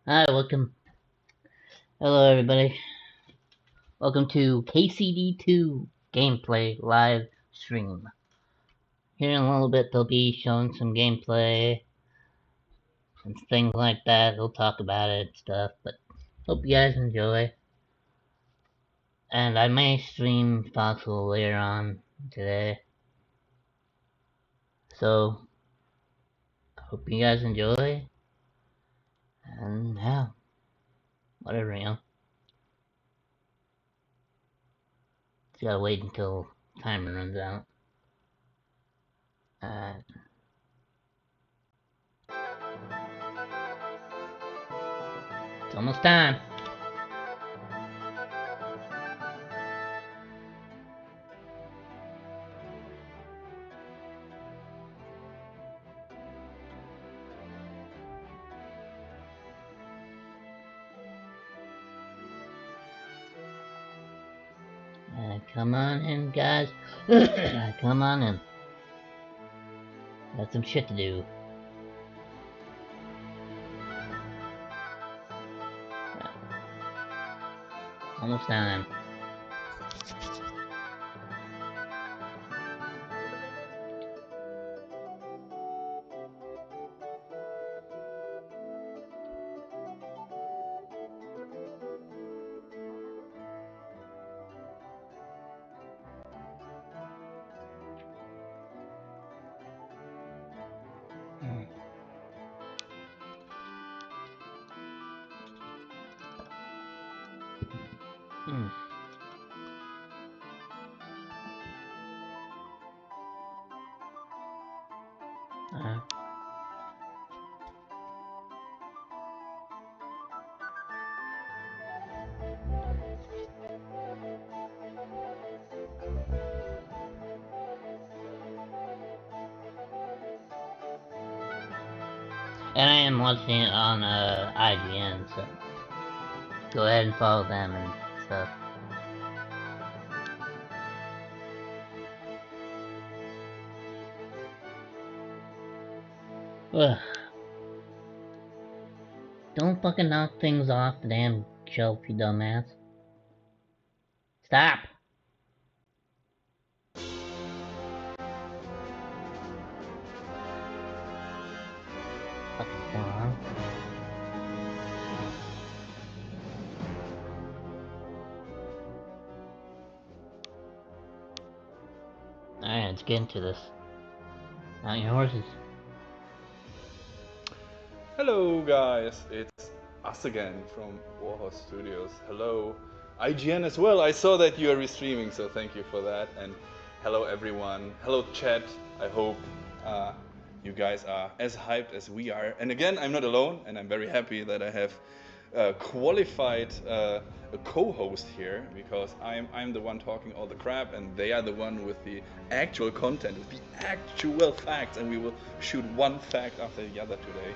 Hi, welcome. Hello, everybody. Welcome to KCD2 Gameplay Live Stream. Here in a little bit, they'll be showing some gameplay and things like that. They'll talk about it and stuff, but hope you guys enjoy. And I may stream foxhole later on today. So, hope you guys enjoy. And yeah, whatever, Just gotta wait until timer runs out. It's almost time. Come on in, guys. Come on in. Got some shit to do. Almost time. Mm. Uh, and I am watching it on IGN, so go ahead and follow them and stuff. Ugh. Don't fucking knock things off the damn shelf, you dumbass. Stop! Fucking moron. Alright, let's get into this. Mount your horses. Hello guys, it's us again from Warhorse Studios. Hello IGN as well. I saw that you are restreaming, so thank you for that. And hello everyone. Hello chat. I hope you guys are as hyped as we are. And again, I'm not alone, and I'm very happy that I have qualified a co-host here, because I'm the one talking all the crap, and they are the one with the actual content, with the actual facts, and we will shoot one fact after the other today.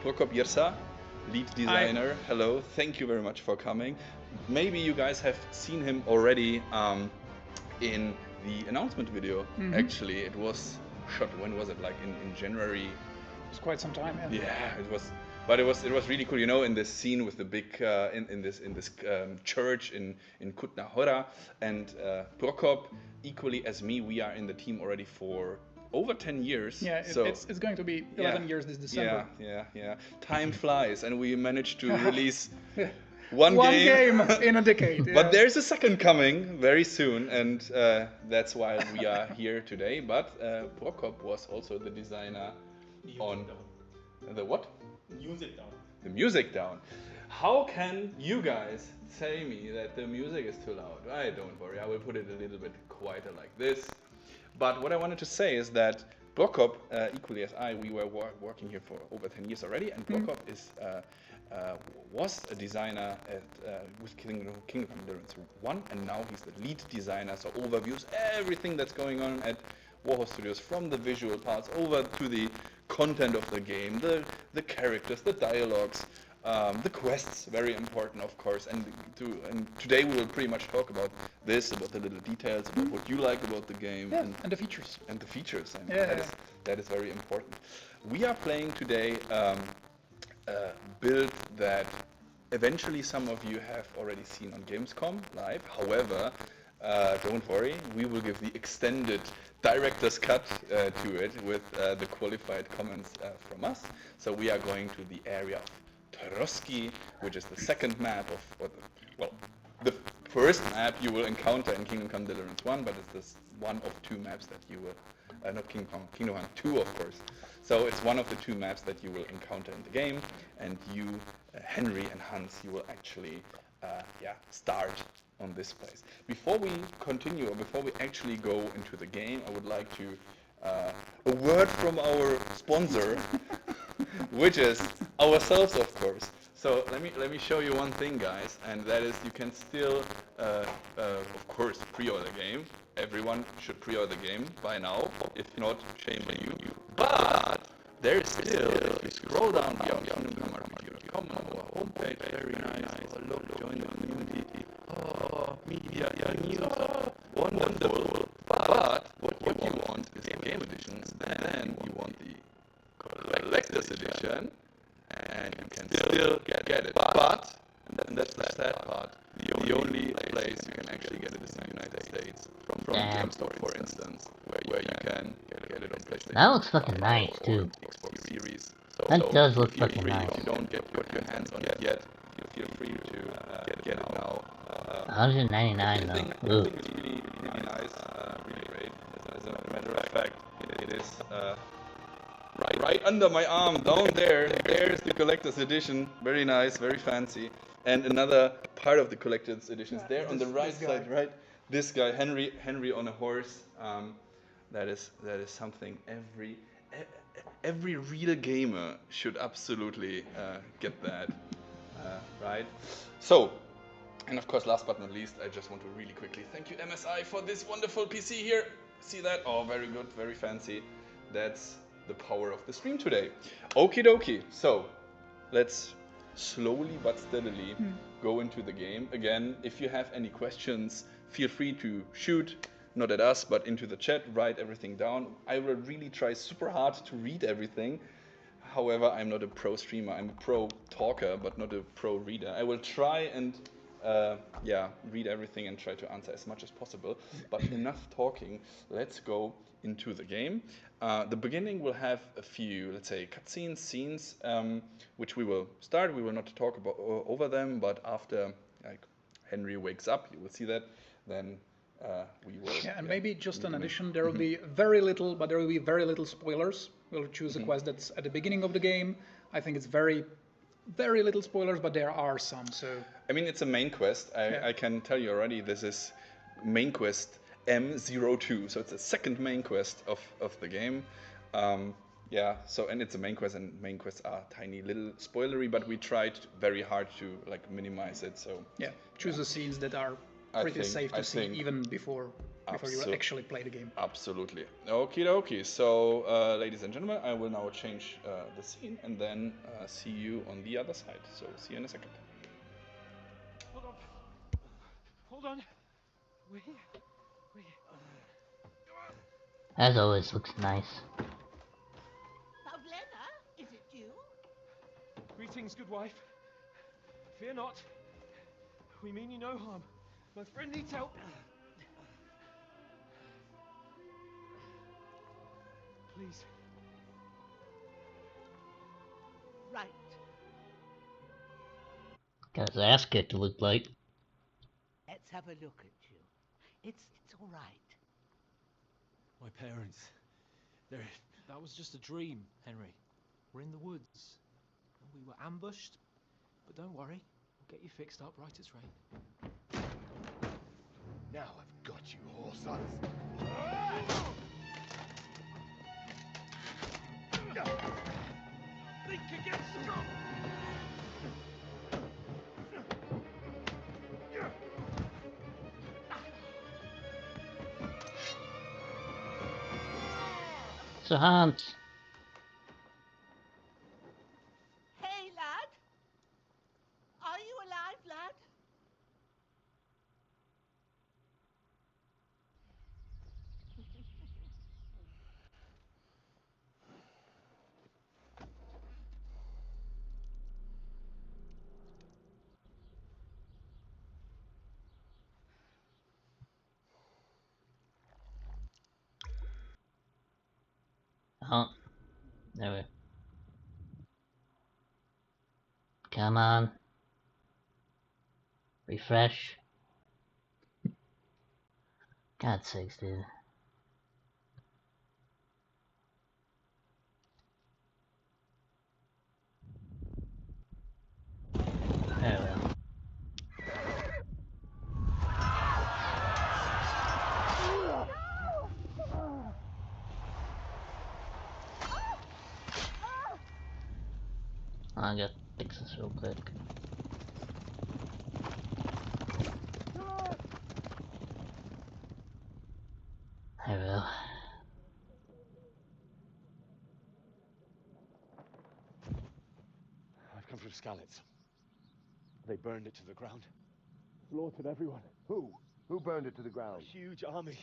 Prokop Yersa, lead designer. Hi. Hello, thank you very much for coming. Maybe you guys have seen him already in the announcement video. Actually, it was shot, when was it? Like in January. It's quite some time, yeah. Yeah, it was. But it was really cool, in this scene with the big in this church in Kutna Hora, and Prokop, equally as me, we are in the team already for over 10 years. Yeah, it's going to be 11 years this December. Yeah. Time flies, and we managed to release one game in a decade. Yeah. But there's a second coming very soon, and that's why we are here today. But Prokop was also the designer on the what? Music down. The music down. How can you guys say me that the music is too loud? Don't worry, I will put it a little bit quieter like this. But what I wanted to say is that Prokop, equally as we were working here for over 10 years already, and Prokop was a designer with Kingdom of Deliverance 1, and now he's the lead designer, so overviews everything that's going on at Warhorse Studios, from the visual parts over to the content of the game, the characters, the dialogues, the quests, very important, of course. And today we will pretty much talk about this, about the little details, about what you like about the game, and the features. And the features, and that is very important. We are playing today build that eventually some of you have already seen on Gamescom live. However, don't worry, we will give the extended director's cut to it with the qualified comments from us. So we are going to the area of Troski, which is the second map of, well, the first map you will encounter in Kingdom Come Deliverance 1, but it's this one of two maps that you will, not Kingdom Come 2, of course. So it's one of the two maps that you will encounter in the game, and you, Henry and Hans, you will actually start on this place. Before we continue, or before we actually go into the game, I would like to, a word from our sponsor, which is ourselves, of course. So let me show you one thing, guys, and that is you can still, of course, pre-order the game. Everyone should pre-order the game by now. If not, shame on you. But there is still, if you scroll down the kingdomcomerpg.com on our homepage, very nice. Oh, look, join the community. Oh, media, news, wonderful. But what you want is the game editions, and then you want the collector's edition, and you can still get it. But, and that's the sad part, the only place you can actually get it is in the United States, from GameStop, for instance, where you can get it on PlayStation. That looks fucking nice, too. Xbox Series. That does look fucking nice. If you don't get your hands on it yet, feel free to get it now. $199 I though. think it's really nice, really great. As a matter of fact, it is right under my arm, down there. There's the collector's edition. Very nice, very fancy. And another part of the collector's edition is there on the right side, right? This guy, Henry on a horse. That is something every real gamer should absolutely get that, right? So. And of course, last but not least, I just want to really quickly thank you, MSI, for this wonderful PC here. See that? Oh, very good, very fancy. That's the power of the stream today. Okie dokie. So, let's slowly but steadily go into the game. Again, if you have any questions, feel free to shoot, not at us, but into the chat, write everything down. I will really try super hard to read everything. However, I'm not a pro streamer. I'm a pro talker, but not a pro reader. I will try and read everything and try to answer as much as possible. But enough talking, let's go into the game. The beginning will have a few, let's say, cutscenes, scenes, which we will start. We will not talk about over them, but after Henry wakes up, you will see that, then we will... Yeah, and maybe just an addition, there will be very little, but there will be very little spoilers. We'll choose a quest that's at the beginning of the game. I think it's very little spoilers, but there are some, so... I mean, it's a main quest. I can tell you already, this is main quest M02, so it's the second main quest of the game. And it's a main quest, and main quests are tiny little spoilery, but we tried very hard to minimize it, so... Yeah, choose the scenes that are pretty safe to see even before you actually play the game. Absolutely. Okie dokie. So, ladies and gentlemen, I will now change the scene and then see you on the other side. So, see you in a second. Hold on. As always, looks nice. Pavlena, is it you? Greetings, good wife. Fear not. We mean you no harm. My friend needs help. Please. Right. Got his ass kicked, to look like. Let's have a look at you. It's all right. My parents. That was just a dream, Henry. We're in the woods. We were ambushed. But don't worry. We'll get you fixed up right as rain. Now I've got you, whore sons. Think again, strong. So Hans. Hey, lad. Are you alive, lad? There we go. Come on. Refresh. God's sakes, dude. There we go. I gotta fix this real quick. There we go. I've come from Skalitz. They burned it to the ground. Slaughtered everyone. Who? Who burned it to the ground? A huge army.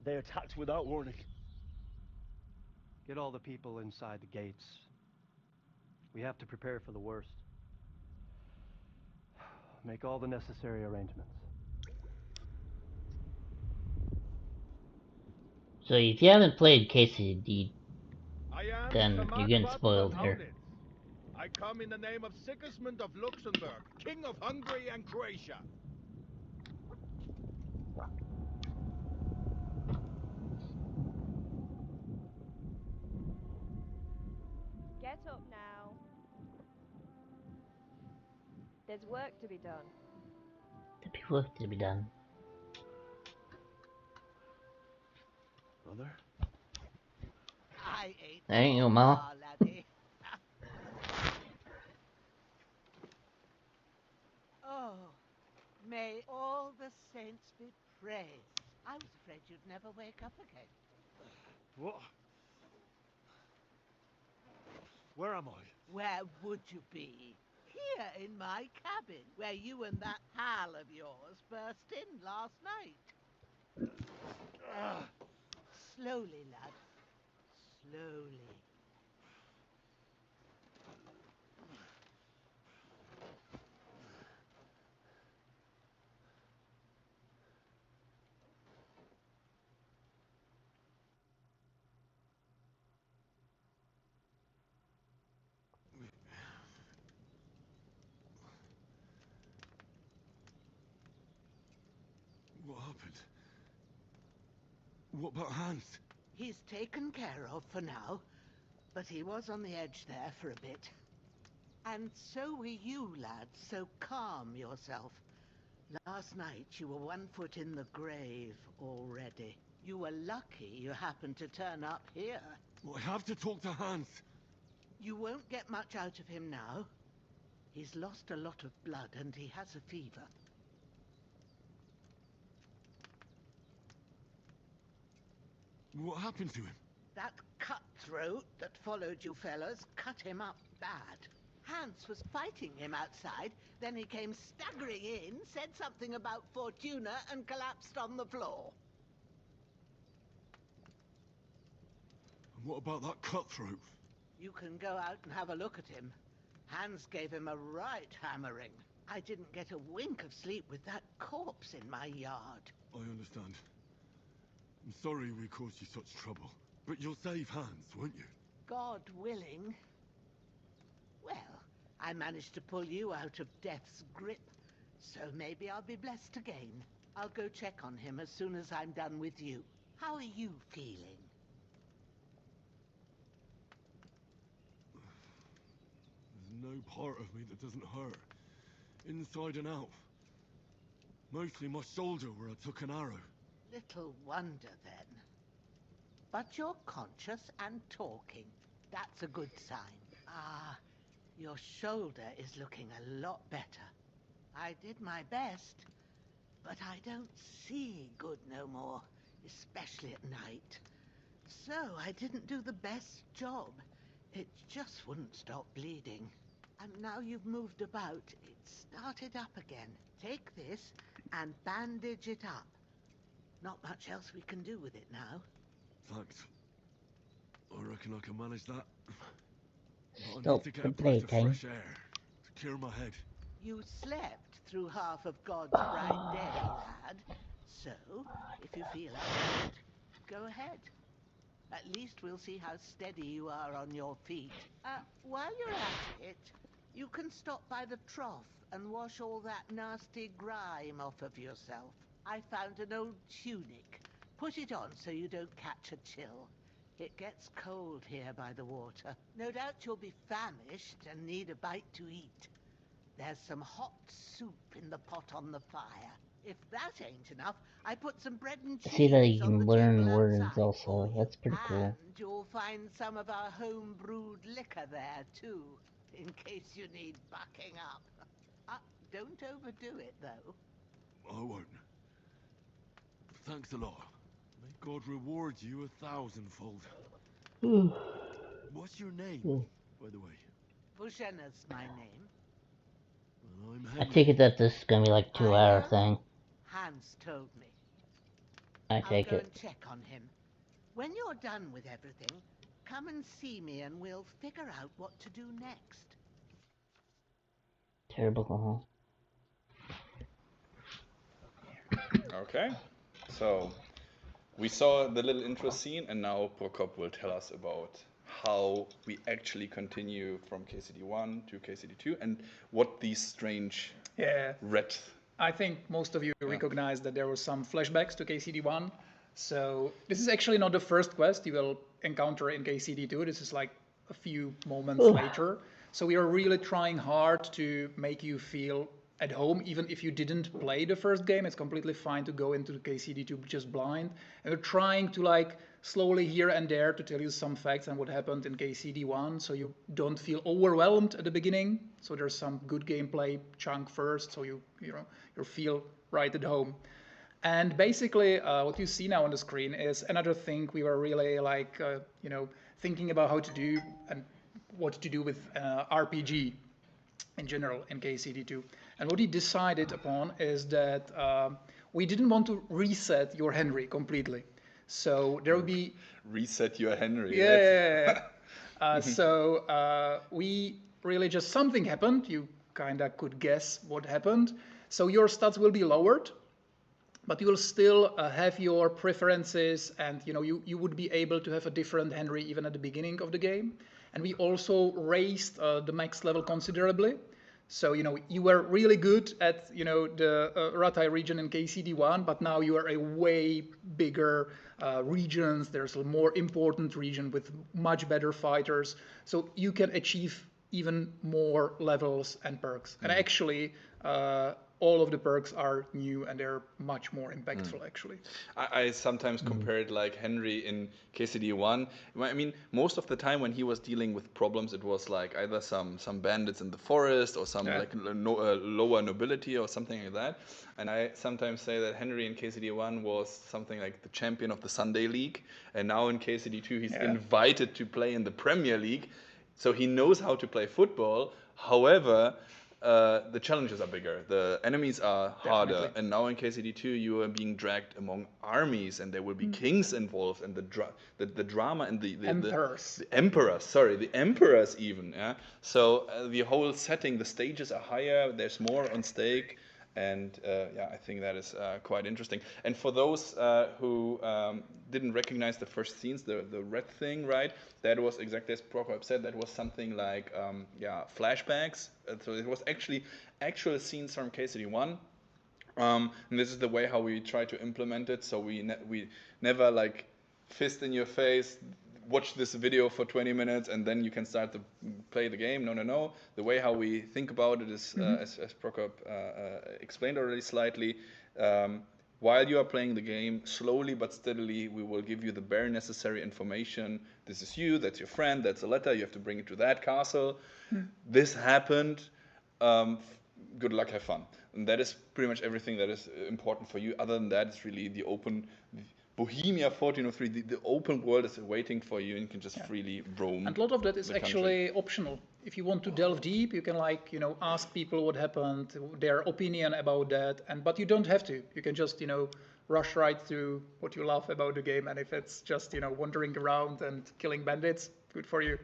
They attacked without warning. Get all the people inside the gates. We have to prepare for the worst. Make all the necessary arrangements. So if you haven't played KCD, I am then Samad you're getting Bat spoiled von here. Haunitz. I come in the name of Sigismund of Luxembourg, King of Hungary and Croatia. Get up now. There's work to be done. The people have to be done. Mother? I ain't There you go, so Mama. far, laddie. Oh, may all the saints be praised. I was afraid you'd never wake up again. What? Where am I? Where would you be? Here in my cabin, where you and that pal of yours burst in last night. Slowly, lad. Slowly. What happened? What about Hans? He's taken care of for now, but he was on the edge there for a bit. And so were you, lad, so calm yourself. Last night you were 1 foot in the grave already. You were lucky you happened to turn up here. Well, I have to talk to Hans. You won't get much out of him now. He's lost a lot of blood and he has a fever. What happened to him? That cutthroat that followed you fellas cut him up bad. Hans was fighting him outside, then he came staggering in, said something about Fortuna, and collapsed on the floor. And what about that cutthroat? You can go out and have a look at him. Hans gave him a right hammering. I didn't get a wink of sleep with that corpse in my yard. I understand. I'm sorry we caused you such trouble. But you'll save Hans, won't you? God willing. Well, I managed to pull you out of death's grip, so maybe I'll be blessed again. I'll go check on him as soon as I'm done with you. How are you feeling? There's no part of me that doesn't hurt. Inside and out. Mostly my shoulder where I took an arrow. Little wonder then. But you're conscious and talking. That's a good sign. Ah, your shoulder is looking a lot better. I did my best, but I don't see good no more, especially at night. So I didn't do the best job. It just wouldn't stop bleeding. And now you've moved about, it started up again. Take this and bandage it up. Not much else we can do with it now. Thanks. I reckon I can manage that. But I need Stop to get the a breath of playtime. fresh air to clear my head. You slept through half of God's bright day, lad. So, if you feel up to it, go ahead. At At least we'll see how steady you are on your feet. While you're at it, you can stop by the trough and wash all that nasty grime off of yourself. I found an old tunic. Put it on so you don't catch a chill. It gets cold here by the water. No doubt you'll be famished and need a bite to eat. There's some hot soup in the pot on the fire. If that ain't enough, I put some bread and cheese See that you on the can learn table words outside also. for you. That's pretty cool. And you'll find some of our home-brewed liquor there, too, in case you need bucking up. Don't overdo it, though. I won't. Thanks a lot. May God reward you 1,000-fold. What's your name, by the way? Bushena's my name. Well, I'm I Henry. take it that this is gonna be like a 2-hour thing. Hans told me. I take I'll go it. and check on him. When you're done with everything, come and see me and we'll figure out what to do next. Terrible. Okay, so we saw the little intro scene, and now Prokop will tell us about how we actually continue from KCD1 to KCD2 and what these strange red. I think most of you recognize that there were some flashbacks to KCD1. So this is actually not the first quest you will encounter in KCD2. This is like a few moments later. So we are really trying hard to make you feel at home, even if you didn't play the first game. It's completely fine to go into the KCD2 just blind. And we're trying to like slowly here and there to tell you some facts and what happened in KCD1, so you don't feel overwhelmed at the beginning. So there's some good gameplay chunk first, so you feel right at home. And basically, what you see now on the screen is another thing we were really like, thinking about how to do and what to do with RPG in general in KCD2. And what we decided upon is that we didn't want to reset your Henry completely. So there will be... Reset your Henry. So we really just something happened. You kind of could guess what happened. So your stats will be lowered, but you will still have your preferences, and you would be able to have a different Henry even at the beginning of the game. And we also raised the max level considerably. So you were really good at the Ratai region in KCD1, but now you are a way bigger regions. There's a more important region with much better fighters, so you can achieve even more levels and perks. And actually, all of the perks are new and they're much more impactful, actually. I sometimes compare it like Henry in KCD1. I mean, most of the time when he was dealing with problems, it was like either some bandits in the forest or some like lower nobility or something like that. And I sometimes say that Henry in KCD1 was something like the champion of the Sunday League. And now in KCD2, he's invited to play in the Premier League. So he knows how to play football. However, the challenges are bigger, the enemies are harder, and now in KCD2 you are being dragged among armies, and there will be kings involved, and the drama and the emperors. The emperors even. So the whole setting, the stages are higher. There's more on stake. And I think that is quite interesting. And for those who didn't recognize the first scenes, the red thing, right? That was exactly as Prokop said. That was something like flashbacks. So it was actually actual scenes from KCD1. And this is the way how we try to implement it. So we never like fist in your face. Watch this video for 20 minutes and then you can start to play the game. No. The way how we think about it is, as Prokop explained already slightly, while you are playing the game, slowly but steadily, we will give you the bare necessary information. This is you, that's your friend, that's a letter, you have to bring it to that castle. This happened, good luck, have fun. And that is pretty much everything that is important for you. Other than that, it's really the open... Bohemia 1403, the open world is waiting for you, and you can just freely roam. And a lot of that is actually optional. If you want to delve deep, you can ask people what happened, their opinion about that, but you don't have to. You can just rush right through what you love about the game, and if it's just wandering around and killing bandits, good for you.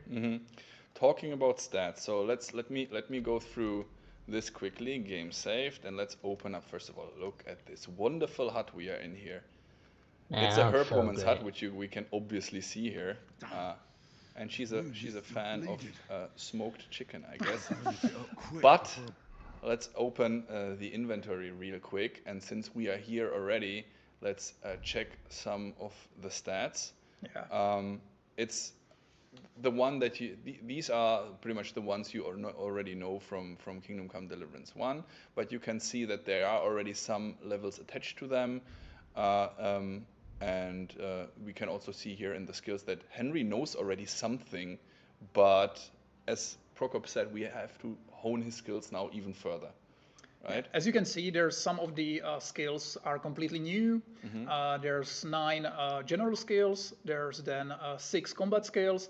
Talking about stats, so let me go through this quickly. Game saved, and let's open up first of all. Look at this wonderful hut we are in here. Yeah, It's a that looks herb so woman's hut, great. which we can obviously see here. And she's a fan of smoked chicken, I guess. But let's open the inventory real quick. And since we are here already, let's check some of the stats. Yeah. It's the one that these are pretty much the ones you already know from Kingdom Come Deliverance 1, but you can see that there are already some levels attached to them. Uh, um, and we can also see here in the skills that Henry knows already something, but as Prokop said, we have to hone his skills now even further, right? As you can see, there's some of the skills are completely new. There's 9 general skills. There's then 6 combat skills.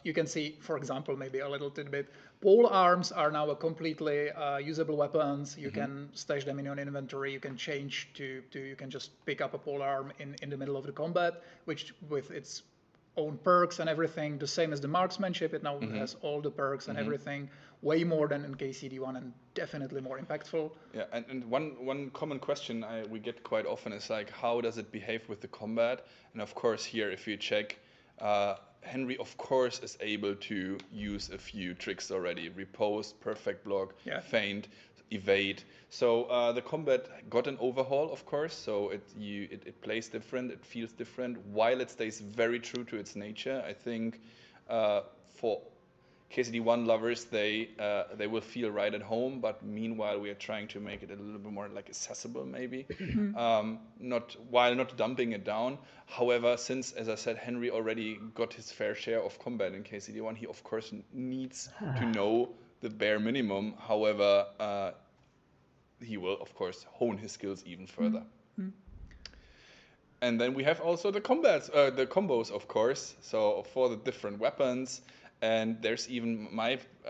You can see, for example, maybe a little tidbit. Pole arms are now a completely usable weapons. You can stash them in your inventory. You can change to you can just pick up a pole arm in the middle of the combat, which with its own perks and everything, the same as the marksmanship. It now has all the perks and everything, way more than in KCD1 and definitely more impactful. Yeah, and one common question we get quite often is like, how does it behave with the combat? And of course here, if you check, Henry of course is able to use a few tricks already. Repose, perfect block, feint, evade. So the combat got an overhaul, of course. So it plays different, it feels different, while it stays very true to its nature. I think for KCD1 lovers, they will feel right at home, but meanwhile we are trying to make it a little bit more like accessible, maybe, while not dumping it down. However, since, as I said, Henry already got his fair share of combat in KCD1, he of course needs to know the bare minimum. However, he will of course hone his skills even further. And then we have also the combos, of course. So for the different weapons. And there's even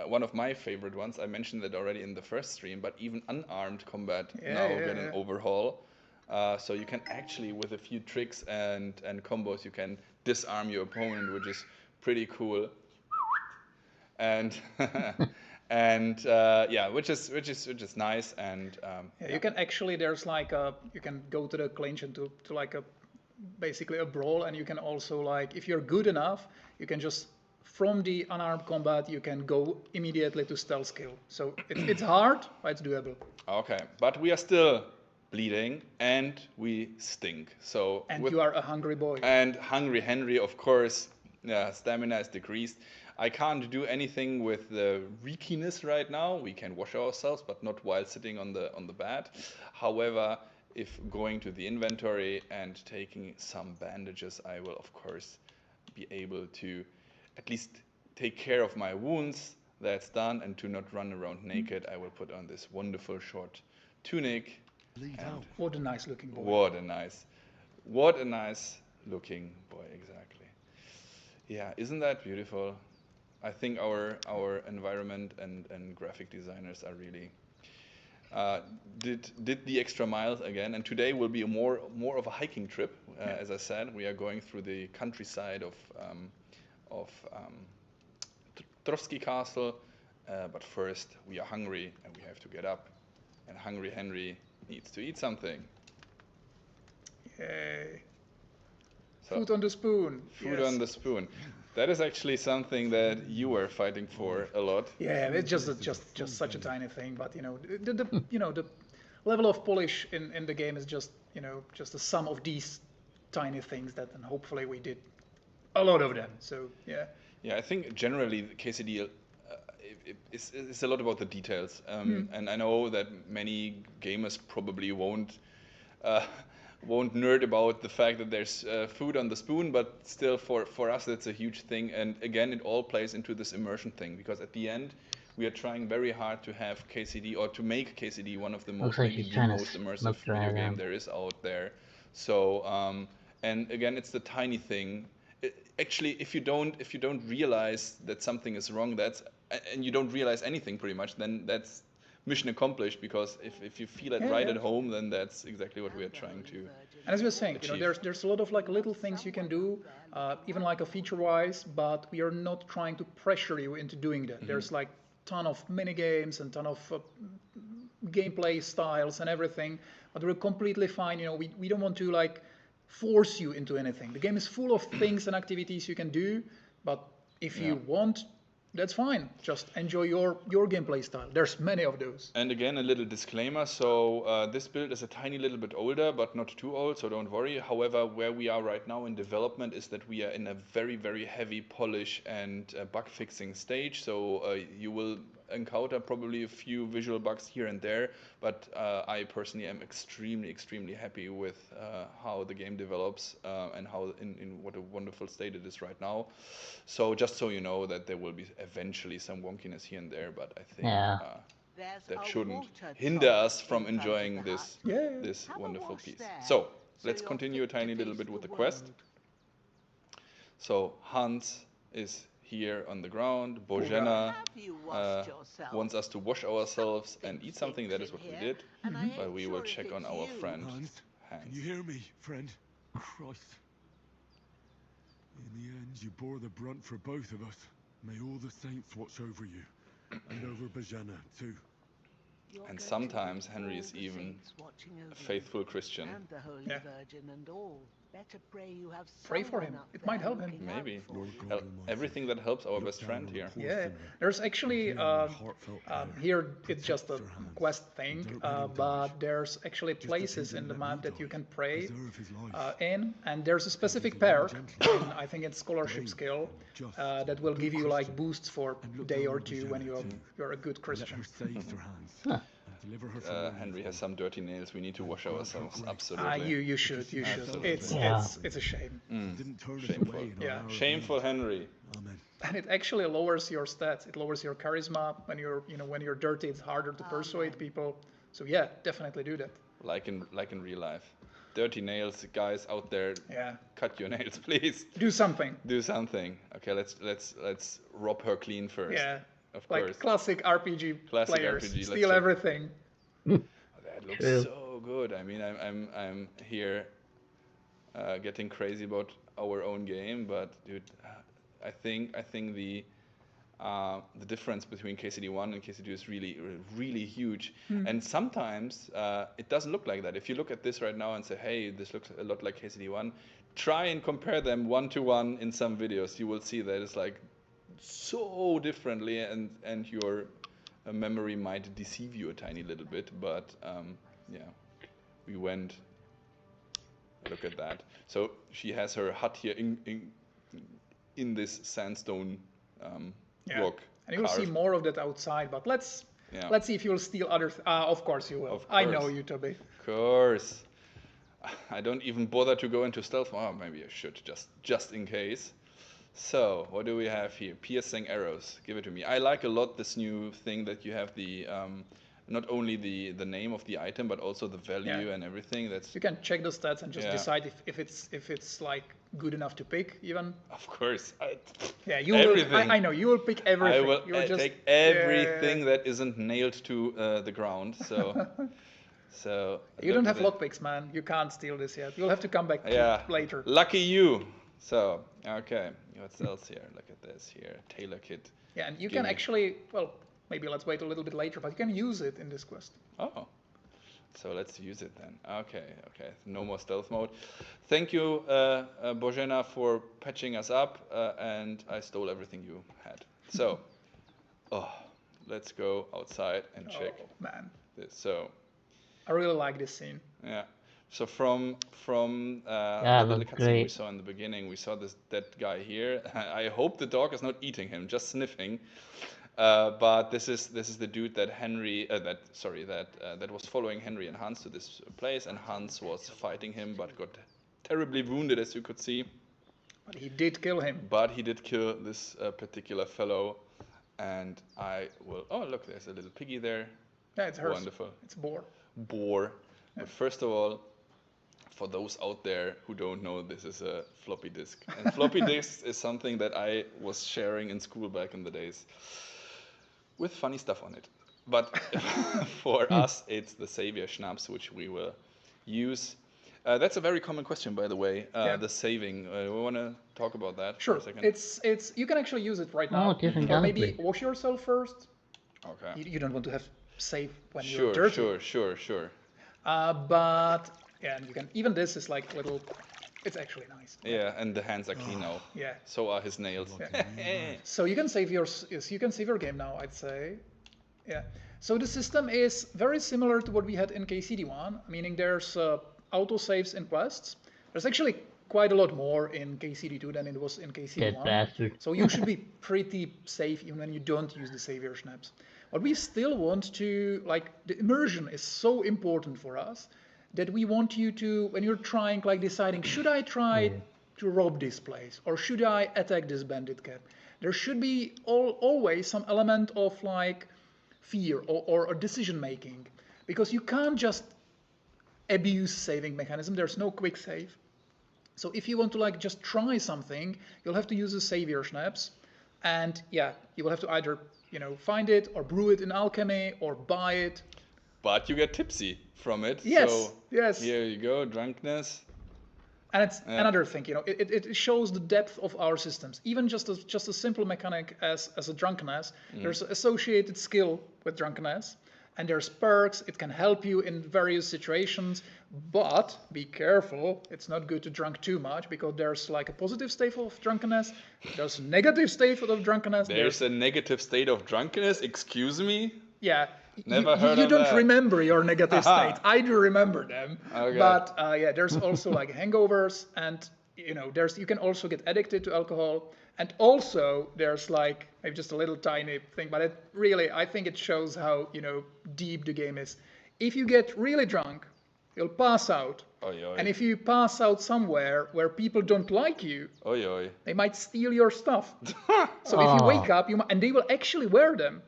one of my favorite ones. I mentioned that already in the first stream, but even unarmed combat now get an overhaul. So you can actually, with a few tricks and combos, you can disarm your opponent, which is pretty cool. And which is nice. And you can actually, there's like you can go to the clinch and to like basically a brawl, and you can also, like, if you're good enough, you can just, from the unarmed combat, you can go immediately to stealth skill. So it's hard, but it's doable. Okay, but we are still bleeding and we stink. So you are a hungry boy. And hungry Henry, of course, stamina is decreased. I can't do anything with the reekiness right now. We can wash ourselves, but not while sitting on the bed. However, if going to the inventory and taking some bandages, I will of course be able to at least take care of my wounds. That's done, and to not run around naked, I will put on this wonderful short tunic. What a nice looking boy. What a nice looking boy, exactly. Yeah, isn't that beautiful? I think our environment and graphic designers are really did the extra miles again. And today will be more of a hiking trip. As I said, we are going through the countryside of Trovsky Castle, but first we are hungry and we have to get up, and hungry Henry needs to eat something. Yay. So, food on the spoon. Food on the spoon. That is actually something that you were fighting for a lot. Yeah, it's just such a tiny thing, but the level of polish in the game is just a sum of these tiny things that, and hopefully we did a lot of them. So yeah. Yeah, I think generally the KCD is a lot about the details, and I know that many gamers probably won't nerd about the fact that there's food on the spoon, but still for us it's a huge thing. And again, it all plays into this immersion thing, because at the end we are trying very hard to have KCD, or to make KCD one of the most, like maybe the most immersive video game there is out there. So and again, it's the tiny thing. Actually, if you don't realize that something is wrong, and you don't realize anything pretty much, then that's mission accomplished, because if you feel it at home, then that's exactly what we are trying to. And as we were saying, there's a lot of like little things you can do, even like a feature-wise, but we are not trying to pressure you into doing that. There's like ton of mini games and ton of gameplay styles and everything, but we're completely fine. We don't want to like force you into anything. The game is full of things and activities you can do, but if you want, that's fine. Just enjoy your gameplay style. There's many of those. And again, a little disclaimer. So this build is a tiny little bit older, but not too old, so don't worry. However, where we are right now in development is that we are in a very, very heavy polish and bug fixing stage. So you will encounter probably a few visual bugs here and there, but I personally am extremely, extremely happy with how the game develops and how in what a wonderful state it is right now. So just so you know that there will be eventually some wonkiness here and there, but I think that shouldn't hinder us from enjoying this this wonderful piece. So let's continue a tiny little bit with the quest. So Hans is here on the ground. Bojena wants us to wash ourselves and eat something. That is what we did. But we will check on our friend Hans. Can you hear me, friend? Christ. In the end, you bore the brunt for both of us. May all the saints watch over you. And over Bojena, too. And sometimes Henry is even a faithful Christian. And the Holy Virgin and all. Better pray you have pray for him. It might help him. Maybe. Everything that helps our best friend here. Yeah. There's actually here it's just a quest thing, but there's actually places in the map that you can pray in, and there's a specific perk, I think it's scholarship skill, that will give you like boosts for a day or two when you're a good Christian. Henry has some dirty nails. We need to wash ourselves. Absolutely. You should. It's a shame. Shameful. Yeah. Shameful, Henry. Amen. And it actually lowers your stats. It lowers your charisma. When you're dirty, it's harder to persuade people. So yeah, definitely do that. Like in real life. Dirty nails, guys out there. Yeah. Cut your nails, please. Do something. Do something. Okay, let's rob her clean first. Yeah. Of like course. classic RPG players. RPG, steal everything. That looks so good. I mean, I'm here getting crazy about our own game, but dude, I think the difference between KCD1 and KCD2 is really, really huge. And sometimes it doesn't look like that. If you look at this right now and say, hey, this looks a lot like KCD1, try and compare them one-to-one in some videos. You will see that it's like so differently, and your memory might deceive you a tiny little bit, but yeah, we went. Look at that. So she has her hut here in this sandstone rock. And you'll see more of that outside, but let's see if you'll steal other. Of course you will. I know you, Toby. Of course. I don't even bother to go into stealth. Oh, maybe I should just in case. So, what do we have here? Piercing arrows. Give it to me. I like a lot this new thing that you have the not only the name of the item, but also the value and everything. You can check the stats and just decide if it's like good enough to pick even. Of course. You will. I know you will pick everything. I will take everything that isn't nailed to the ground. So. So. You don't have lockpicks, man. You can't steal this yet. You'll have to come back later. Lucky you. So, okay, what else here? Look at this here, tailor kit. Yeah, and you can actually, well, maybe let's wait a little bit later, but you can use it in this quest. Oh, so let's use it then. Okay, no more stealth mode. Thank you, Bojena, for patching us up, and I stole everything you had. So, let's go outside and check man. this. So, I really like this scene. Yeah. So from the little cutscene we saw in the beginning, we saw this dead guy here. I hope the dog is not eating him, just sniffing. But this is the dude that that was following Henry and Hans to this place, and Hans was fighting him, but got terribly wounded, as you could see. But he did kill him. But he did kill this particular fellow, and I will. Oh, look, there's a little piggy there. Yeah, it's hers. Wonderful. It's boar. Boar. Yeah. But first of all, for those out there who don't know, this is a floppy disk. And floppy disks is something that I was sharing in school back in the days with funny stuff on it. But for us, it's the Savior Schnapps, which we will use. That's a very common question, by the way, the saving. We want to talk about that for a second. It's you can actually use it right now. Or maybe wash yourself first. Okay. You don't want to have save when you're dirty. Sure. But yeah, and you can, even this is like a little It's actually nice. Yeah, and the hands are clean now. Yeah. So are his nails. So you can save your game now, I'd say. Yeah. So the system is very similar to what we had in KCD1, meaning there's autosaves in quests. There's actually quite a lot more in KCD2 than it was in Dead KCD1. bastard. So you should be pretty safe even when you don't use the savior snaps. But we still want to, like, the immersion is so important for us that we want you to, when you're trying, like deciding, should I try to rob this place or should I attack this bandit camp? There should be always some element of like fear or decision making, because you can't just abuse saving mechanism. There's no quick save. So if you want to like just try something, you'll have to use the savior snaps, and yeah, you will have to either find it or brew it in alchemy or buy it. But you get tipsy from it. Yes, so yes. Here you go, drunkenness. And it's another thing, it shows the depth of our systems. Even just a simple mechanic as a drunkenness, there's associated skill with drunkenness, and there's perks. It can help you in various situations, but be careful. It's not good to drunk too much, because there's like a positive state of drunkenness, there's a negative state of drunkenness. There's a negative state of drunkenness. Excuse me. Yeah. Never heard you of don't that. remember your negative states. I do remember them. Okay. But yeah, there's also like hangovers, and you can also get addicted to alcohol. And also there's like maybe just a little tiny thing, but it really, I think it shows how deep the game is. If you get really drunk, you'll pass out. Oy, oy. And if you pass out somewhere where people don't like you, Oy, oy. they might steal your stuff. So if you wake up, and they will actually wear them.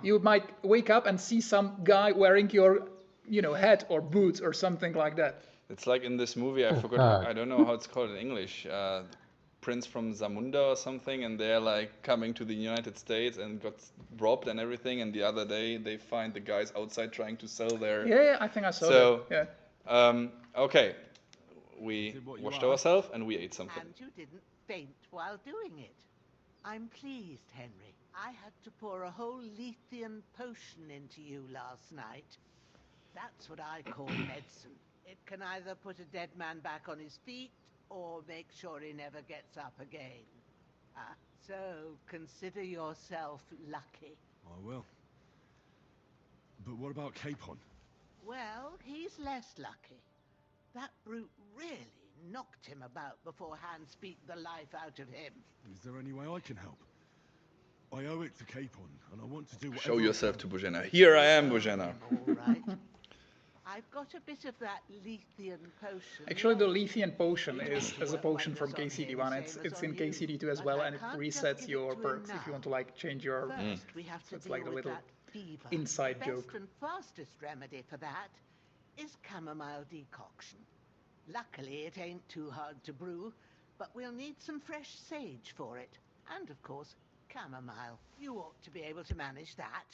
You might wake up and see some guy wearing your, hat or boots or something like that. It's like in this movie, I forgot, I don't know how it's called in English, Prince from Zamunda or something, and they're like coming to the United States and got robbed and everything, and the other day they find the guys outside trying to sell their... Yeah, I think I saw that. Yeah. Okay, we washed ourselves and we ate something. And you didn't faint while doing it. I'm pleased, Henry. I had to pour a whole Lethean potion into you last night. That's what I call medicine. It can either put a dead man back on his feet or make sure he never gets up again. So consider yourself lucky. I will. But what about Capon? Well, he's less lucky. That brute really knocked him about before Hans beat the life out of him. Is there any way I can help? I owe it to Capon, and I want to do whatever... Show yourself to Bojana. Here I am, Bojana. All right. I've got a bit of that Lethean potion. Actually, the Lethean potion is a potion from KCD1. It's in KCD2 as well, and it resets your perks if you want to like change your... First, we have to it's deal like the with little that fever. inside The joke. best and fastest remedy for that is chamomile decoction. Luckily, it ain't too hard to brew, but we'll need some fresh sage for it. And, of course, chamomile. You ought to be able to manage that.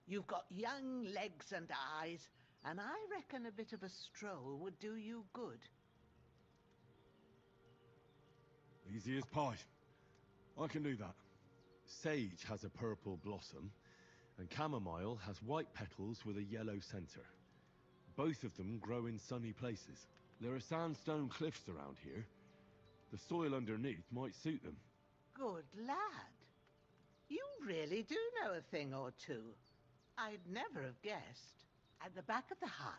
You've got young legs and eyes, and I reckon a bit of a stroll would do you good. Easy as pie. I can do that. Sage has a purple blossom, and chamomile has white petals with a yellow center. Both of them grow in sunny places. There are sandstone cliffs around here. The soil underneath might suit them. Good lad. You really do know a thing or two. I'd never have guessed. At the back of the hut,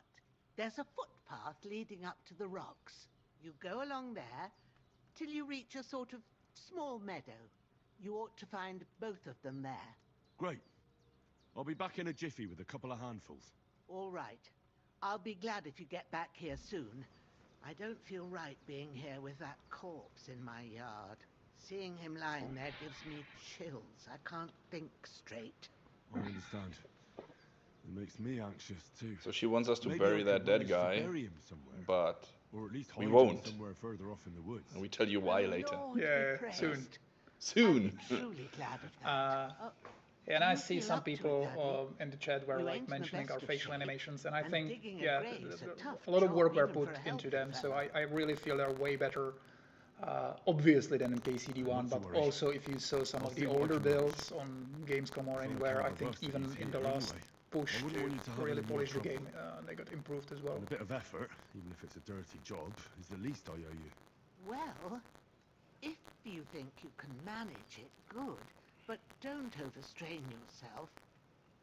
there's a footpath leading up to the rocks. You go along there till you reach a sort of small meadow. You ought to find both of them there. Great. I'll be back in a jiffy with a couple of handfuls. All right. I'll be glad if you get back here soon. I don't feel right being here with that corpse in my yard. Seeing him lying there gives me chills. I can't think straight. I understand. It makes me anxious too. So she wants us to Maybe bury I that could dead manage to guy, bury him somewhere. but Or at least we hide him won't. somewhere further off in the woods. we tell you why later. Lord, Yeah, be praised. soon. Soon. I'm truly glad of that. Oh, And do I you see feel some up to it, people Daddy? in the chat were You like ain't in the mentioning best our of facial shape, animations, and I and think digging a yeah, grave's a tough a lot of job work were even for put a into healthy them. So fella. I really feel they're way better, obviously than in KCD1. Not to But worry. also if you saw some I'll of the see what I older can manage. builds on Gamescom or If I anywhere, come I out think of even Buster, in the anyway. last push I wouldn't want you to to have really any more polish the trouble. game, they got improved as well. And a bit of effort, even if it's a dirty job, is the least I owe you. Well, if you think you can manage it, good. But don't overstrain yourself.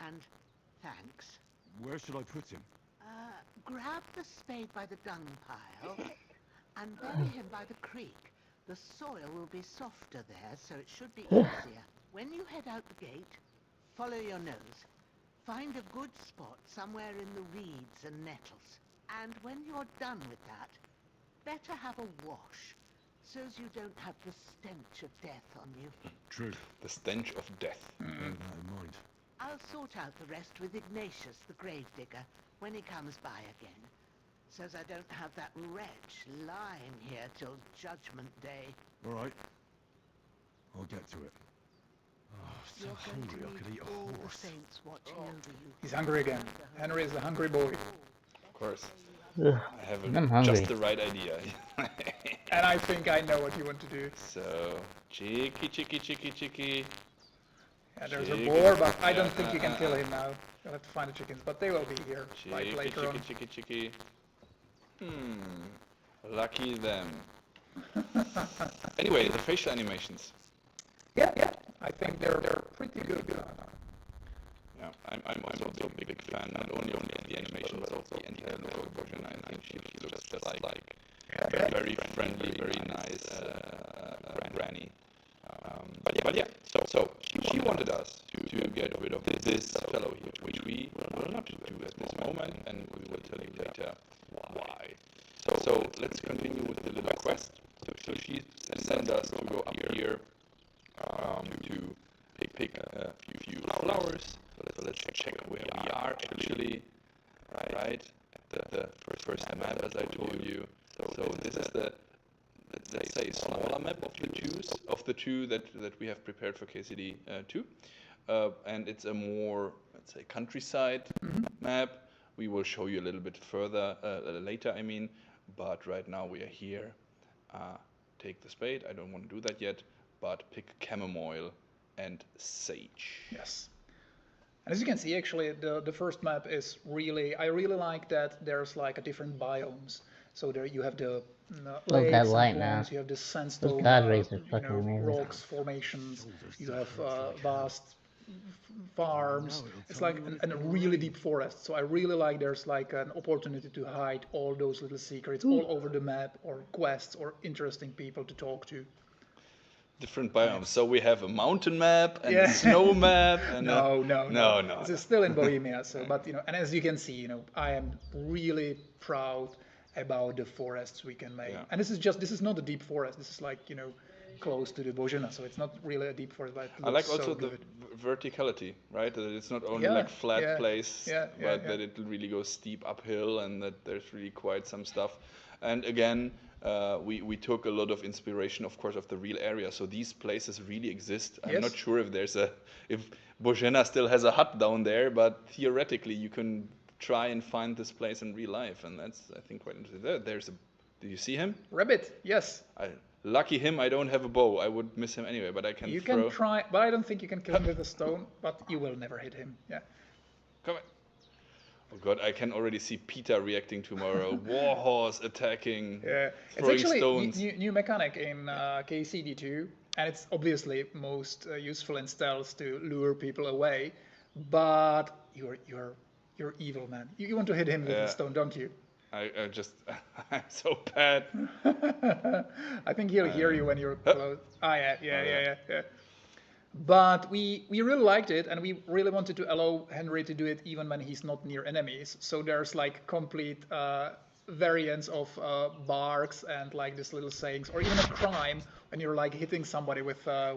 And thanks. Where should I put him? Grab the spade by the dung pile and bury him by the creek. The soil will be softer there, so it should be easier. When you head out the gate, follow your nose. Find a good spot somewhere in the reeds and nettles. And when you're done with that, better have a wash, so as you don't have the stench of death on you. True. The stench of death. Bear that in mind. I'll sort out the rest with Ignatius, the gravedigger, when he comes by again. Says I don't have that wretch lying here till Judgment Day. All right. I'll get to it. Oh, so You're going hungry to I need could eat all a the horse. saints watching over you. He's hungry again. Henry is a hungry boy. Of course. Ugh, I have I'm hungry. just the right idea. And I think I know what you want to do. So, cheeky, cheeky, cheeky, cheeky. Yeah, there's a Chicken. boar, but I don't Yeah, think you can kill him now. You'll have to find the chickens, but they will be here like Cheeky, later cheeky, on. cheeky, cheeky. Lucky them. Anyway, the facial animations. Yeah, I think they're pretty good. Yeah, I'm also a big fan, not only of the animation, but also the anti-dialogue version. I think she looks just like very friendly, very nice granny. But yeah, so she wanted us to get rid of this fellow here, which we will not do at this moment, and we will tell you later why. So let's continue with the little quest. So she sent us to go up here to pick a few flowers. So let's check where we are actually, right? At the first map, as I told you. So this is the, let's say, smaller map of the two that we have prepared for KCD 2, and it's a more, let's say, countryside map. We will show you a little bit further later. I mean, but right now we are here. Take the spade. I don't want to do that yet, but pick chamomile and sage. Yes. And as you can see, actually, the first map is really, I really like that there's like a different biomes. So there you have the Love that lakes light, and man. ponds, you have the sandstone, God rays are fucking amazing. rocks, formations, you have vast farms. It's like a really deep forest. So I really like there's like an opportunity to hide all those little secrets all over the map, or quests, or interesting people to talk to. Different biomes. So we have a mountain map and Yeah. a snow map. And No. no. This is still in Bohemia. So, but and as you can see, I am really proud about the forests we can make. Yeah. And this is not a deep forest. This is like close to the Bozhena, so it's not really a deep forest. But it I like looks also so good. the verticality, right? That it's not only Yeah, like flat yeah, place, yeah, but yeah. that it really goes steep uphill, and that there's really quite some stuff. And again, we took a lot of inspiration, of course, of the real area. So these places really exist. I'm Yes. not sure if Bozhena still has a hut down there, but theoretically you can try and find this place in real life, and that's, I think, quite interesting. There's a. Do you see him? Rabbit, yes. Lucky him, I don't have a bow. I would miss him anyway, but I can You throw. can try, but I don't think you can kill him with a stone. But you will never hit him. Yeah. Come on. Oh god, I can already see Peter reacting tomorrow. Warhorse attacking, Yeah, it's throwing actually stones. new mechanic in KCD2, and it's obviously most useful in stealth to lure people away. But you're evil, man. You want to hit him with Yeah. a stone, don't you? I just, I'm so bad. I think he'll hear you when you're close. Yeah. But we really liked it, and we really wanted to allow Henry to do it even when he's not near enemies. So there's like complete variants of barks and like these little sayings, or even a crime when you're like hitting somebody with a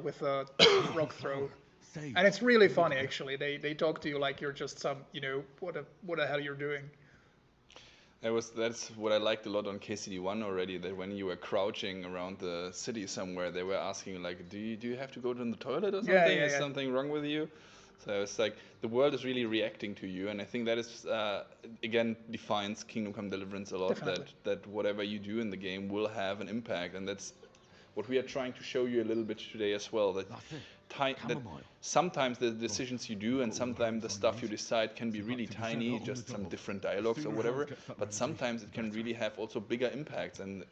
rock throw. Sage. And it's really funny, actually. They talk to you like you're just some, what the hell you're doing. That's what I liked a lot on KCD1 already, that when you were crouching around the city somewhere, they were asking like, do you have to go to the toilet or something? Yeah, Is yeah. something wrong with you? So it's like the world is really reacting to you, and I think that is again defines Kingdom Come Deliverance a lot. Definitely. That whatever you do in the game will have an impact, and that's what we are trying to show you a little bit today as well. That That's it. that Chamomile. sometimes the decisions you do and sometimes the stuff you decide can be really tiny, just some different dialogues or whatever, but sometimes it can really have also bigger impacts. And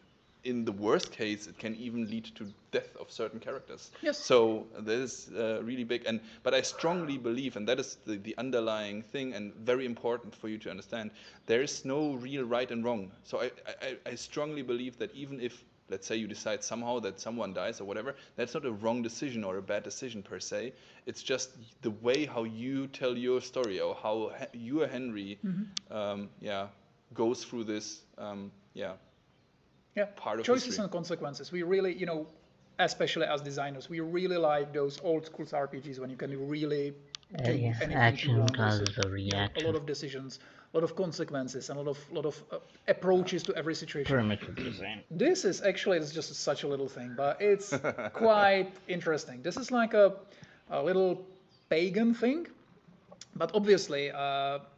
in the worst case, it can even lead to death of certain characters. Yes. So that is really big. But I strongly believe, and that is the underlying thing, and very important for you to understand, there is no real right and wrong. So I strongly believe that even if, let's say, you decide somehow that someone dies or whatever, that's not a wrong decision or a bad decision per se. It's just the way how you tell your story, or how you, Henry, goes through this, part of choices history. and consequences. We really, especially as designers, we really like those old school RPGs when you can really do anything action you want. causes a A reaction. lot of decisions, a lot of consequences, and a lot of approaches to every situation. Pretty much what you're saying. This is actually, it's just such a little thing, but it's quite interesting. This is like a little pagan thing, but obviously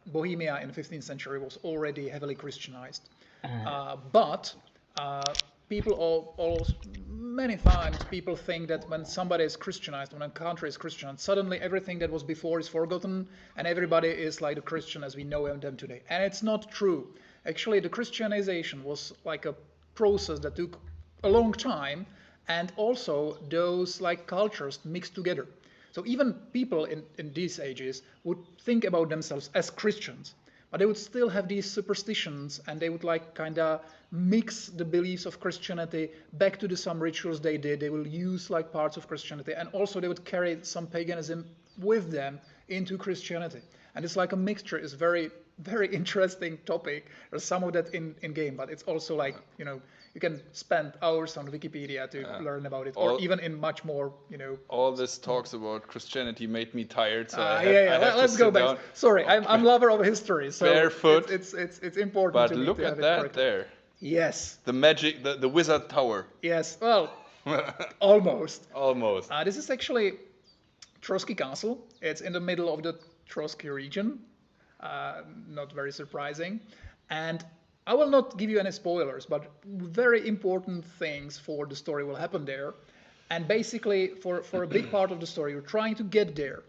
Bohemia in the 15th century was already heavily Christianized. But people many times people think that when somebody is Christianized, when a country is Christian, suddenly everything that was before is forgotten and everybody is like a Christian as we know them today. And it's not true. Actually, the Christianization was like a process that took a long time, and also those like cultures mixed together. So even people in these ages would think about themselves as Christians, but they would still have these superstitions, and they would like kind of mix the beliefs of Christianity back to some rituals they did. They will use like parts of Christianity, and also they would carry some paganism with them into Christianity. And it's like a mixture. It's very, very interesting topic. There's some of that in game, but it's also like, you can spend hours on Wikipedia to learn about it, or even in much more, All this talks about Christianity made me tired, so let's go back. down. Sorry, I'm lover of history, so Barefoot. It's important. But to me look to at have it that correctly. there. Yes. The magic, the wizard tower. Yes. Well, almost. Almost. This is actually Trotsky Castle. It's in the middle of the Trotsky region. Not very surprising. And I will not give you any spoilers, but very important things for the story will happen there. And basically, for a big part of the story, you're trying to get there.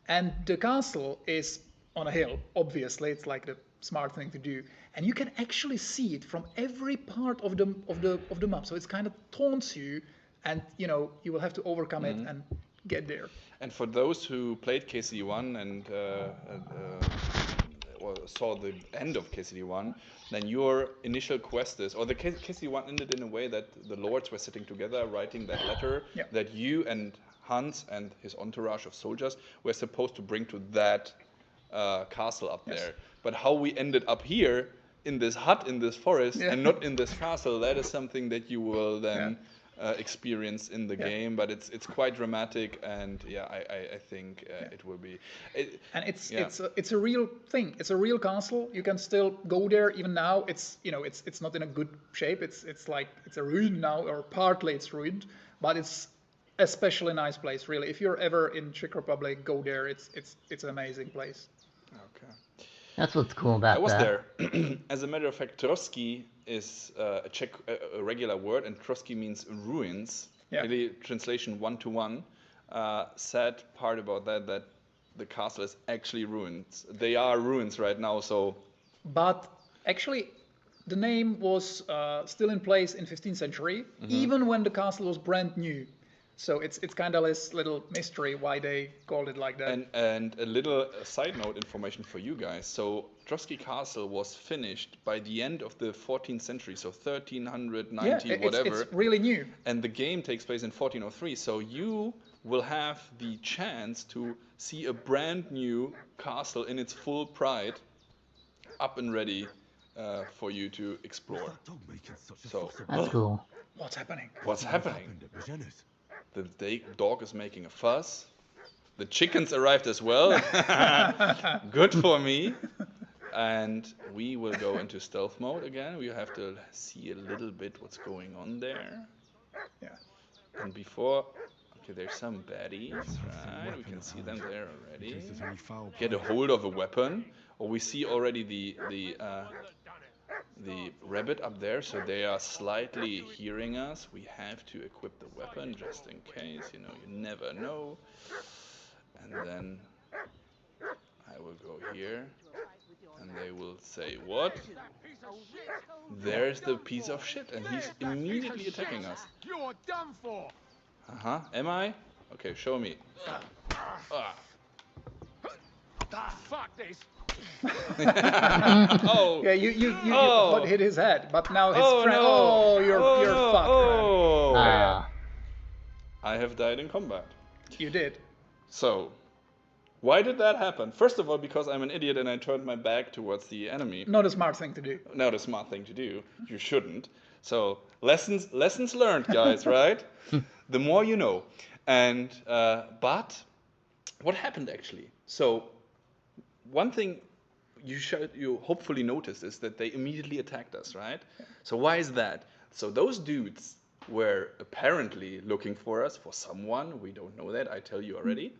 And the castle is on a hill, obviously. It's like the smart thing to do. And you can actually see it from every part of the map. So it's kind of taunts you, and you will have to overcome it and get there. And for those who played KCD1 and saw the end of KCD1, then your initial quest is, or the KCD1 ended in a way that the lords were sitting together writing that letter that you and Hans and his entourage of soldiers were supposed to bring to that castle up there. But how we ended up here in this hut in this forest and not in this castle, that is something that you will then experience in the game. But it's quite dramatic, and I think it will be. And it's a real thing. It's a real castle. You can still go there even now. It's it's not in a good shape. It's like it's a ruin now, or partly it's ruined, but it's especially nice place. Really, if you're ever in Czech Republic, go there. It's an amazing place. Okay. That's what's cool about that. I was there. As a matter of fact, Trotsky is a Czech a regular word, and Trotsky means ruins. Really, translation 1-to-1. Sad part about that the castle is actually ruins. They are ruins right now. So, but actually, the name was still in place in 15th century, even when the castle was brand new. So it's kind of this little mystery why they called it like that. And a little side note information for you guys. So Trotsky Castle was finished by the end of the 14th century, so 1390 whatever. It's really new. And the game takes place in 1403. So you will have the chance to see a brand new castle in its full pride, up and ready for you to explore. So that's cool. What's happening? What's happening? The dog is making a fuss. The chickens arrived as well. Good for me. And we will go into stealth mode again. We have to see a little bit what's going on there. Yeah. And before, okay, there's some baddies, right? We can see them there already. Get a hold of a weapon. Or we see already the rabbit up there, so they are slightly hearing us. We have to equip the weapon just in case, you never know. And then I I will go here, and they will say, what? There's the piece of shit, and he's immediately attacking us. You're done for. Uh-huh, am I? Okay, show me. Ah. Fuck this. Oh. Yeah, you Oh. hit his head, but now his Oh, friend. no. Oh, you're no. fucked. Oh. Ah. I have died in combat. You did. So, why did that happen? First of all, because I'm an idiot and I turned my back towards the enemy. Not a smart thing to do. Not a smart thing to do. You shouldn't. So, lessons learned, guys, right? The more you know. And but what happened actually? So, one thing you hopefully noticed is that they immediately attacked us, right? So why is that? So those dudes were apparently looking for us, for someone. We don't know that. I tell you already.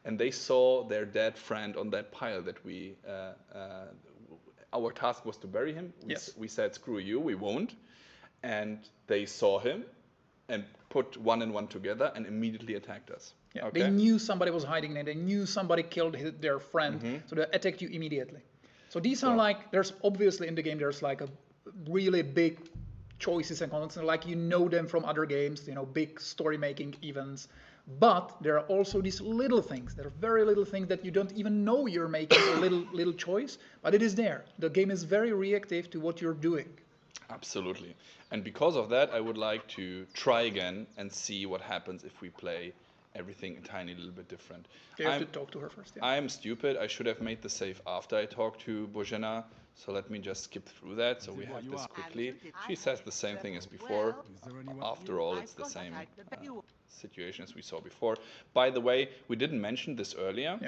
And they saw their dead friend on that pile that we. Our task was to bury him. We said, screw you, we won't. And they saw him and put one and one together and immediately attacked us. Yeah, Okay? they knew somebody was hiding there. They knew somebody killed their friend, so they attacked you immediately. So these are like, there's obviously in the game, there's like a really big choices and content, like you know them from other games, you know, big story-making events. But there are also these little things. There are very little things that you don't even know you're making a little choice, but it is there. The game is very reactive to what you're doing. Absolutely. And because of that, I would like to try again and see what happens if we play everything a tiny little bit different. You have to talk to her first. Yeah. I'm stupid. I should have made the save after I talked to Bojana. So let me just skip through that so we have this quickly. She says the same thing as before. After all, it's the same situation as we saw before. By the way, we didn't mention this earlier.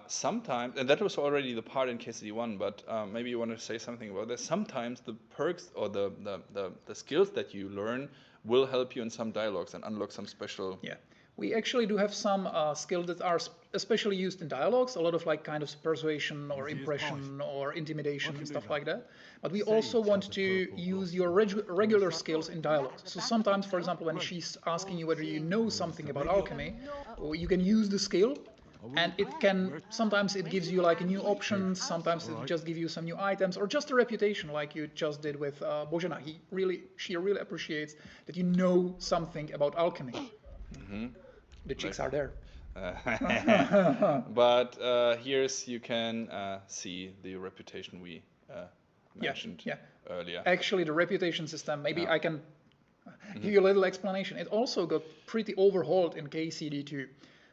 Sometimes, and that was already the part in KCD1, but maybe you want to say something about this. Sometimes the perks or the skills that you learn will help you in some dialogues and unlock some special... Yeah. We actually do have some skills that are especially used in dialogues, a lot of like kind of persuasion or impression or intimidation and stuff like that. But we also want to use your regular skills in dialogues. So sometimes, for example, when she's asking you whether you know something about alchemy, you can use the skill, and it can, sometimes it gives you like a new option, sometimes it just gives you some new items, or just a reputation like you just did with Bojana. She really appreciates that you know something about alchemy. The chicks are there. But here's, you can see the reputation we mentioned earlier. Actually, the reputation system, maybe I can give you a little explanation. It also got pretty overhauled in KCD2.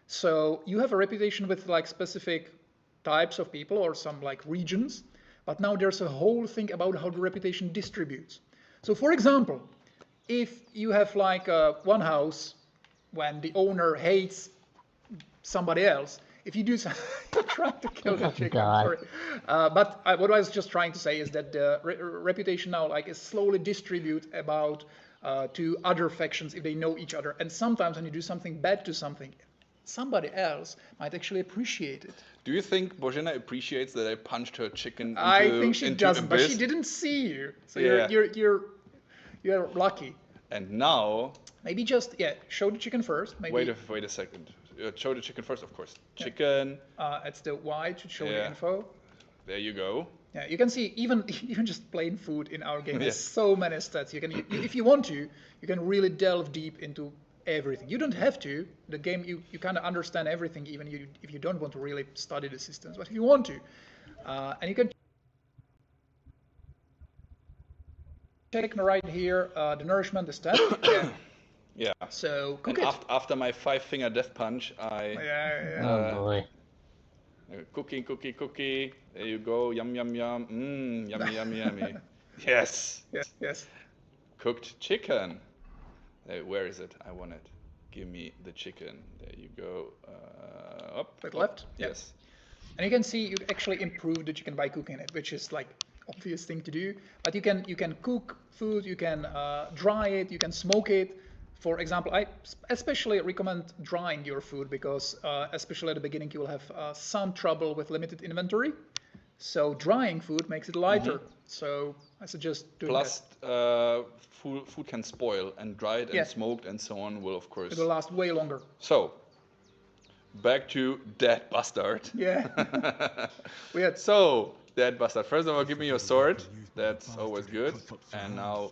So you have a reputation with like specific types of people or some like regions, but now there's a whole thing about how the reputation distributes. So for example, if you have like one house when the owner hates somebody else, if you do something, you're trying to kill the chicken. Sorry. But what I was just trying to say is that the reputation now like is slowly distributed about to other factions if they know each other. And sometimes when you do something bad to somebody else might actually appreciate it. Do you think Bojana appreciates that I punched her chicken into I think she doesn't, but abyss? she didn't see you, so Yeah. you're lucky. And now, maybe just show the chicken first. Maybe. Wait a second. Show the chicken first, of course. Chicken. It's the Y to show the info. There you go. Yeah, you can see even just plain food in our game. There's so many stats. You can, if you want to, you can really delve deep into everything. You don't have to. The game, you kind of understand everything, even if you don't want to really study the systems. But if you want to, and you can check right here the nourishment, the stat. Yeah. So cook and it. After my 5-finger death punch, I. Oh boy. Cookie. There you go. Yum. Yummy. Yes. Yes. Cooked chicken. Where is it? I want it. Give me the chicken. There you go. Up. With left. Yes. And you can see you actually improve the chicken by cooking it, which is like obvious thing to do. But you can cook food. You can dry it. You can smoke it. For example, I especially recommend drying your food because especially at the beginning you will have some trouble with limited inventory. So drying food makes it lighter. So I suggest doing that. Plus, food can spoil, and dried and smoked and so on will, of course... It will last way longer. So, back to Dead Bastard. Yeah. We had So, Dead Bastard, first of all, give me your sword. That's always good. And now,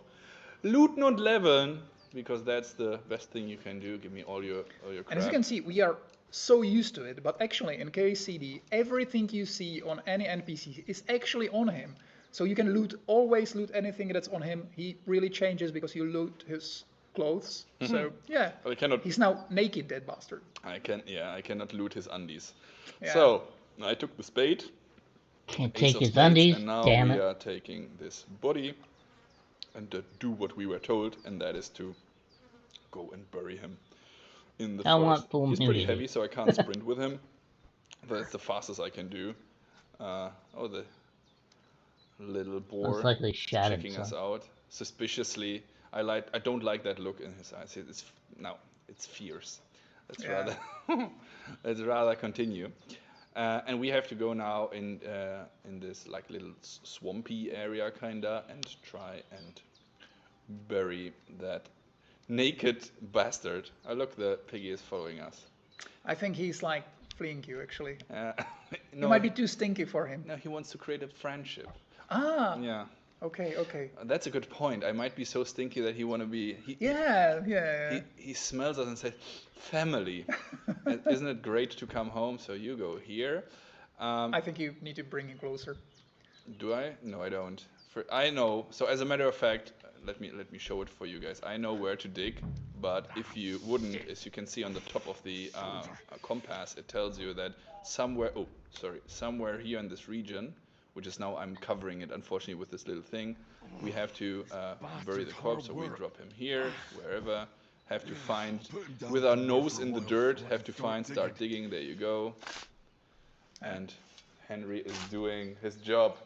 loot not leveln, because that's the best thing you can do. Give me all your crap. And as you can see, we are so used to it, but actually in KCD, everything you see on any NPC is actually on him. So you can always loot anything that's on him. He really changes because you loot his clothes. So yeah, I cannot. he's now naked, Dead Bastard. I cannot loot his undies. Yeah. So I took the spade. Can't Ace take of his spades, undies, and now damn we it. are taking this body and do what we were told, and that is to go and bury him in the I want forest. full He's pretty nudity. heavy, so I can't sprint with him. That's the fastest I can do. Oh, the little boar Most likely is shattered checking us some. out suspiciously. I don't like that look in his eyes. It's fierce. Let's Yeah. let's rather continue. And we have to go now in this like little swampy area kinda and try and bury that naked bastard. Oh look, the piggy is following us. I think he's like fleeing you actually. No, You might be too stinky for him. no, he wants to create a friendship. Ah, Yeah, okay. that's a good point. I might be so stinky that he want to be. Yeah. He smells us and says, "Family, isn't it great to come home?" So you go here. I think you need to bring him closer. Do I? No, I don't. I know. So as a matter of fact, let me show it for you guys. I know where to dig, but if you wouldn't, as you can see on the top of the compass, it tells you that somewhere here in this region, which is now I'm covering it unfortunately with this little thing, we have to bury the corpse. So we drop him here, wherever. Have to find, with our nose in the dirt, start digging. There you go. And Henry is doing his job.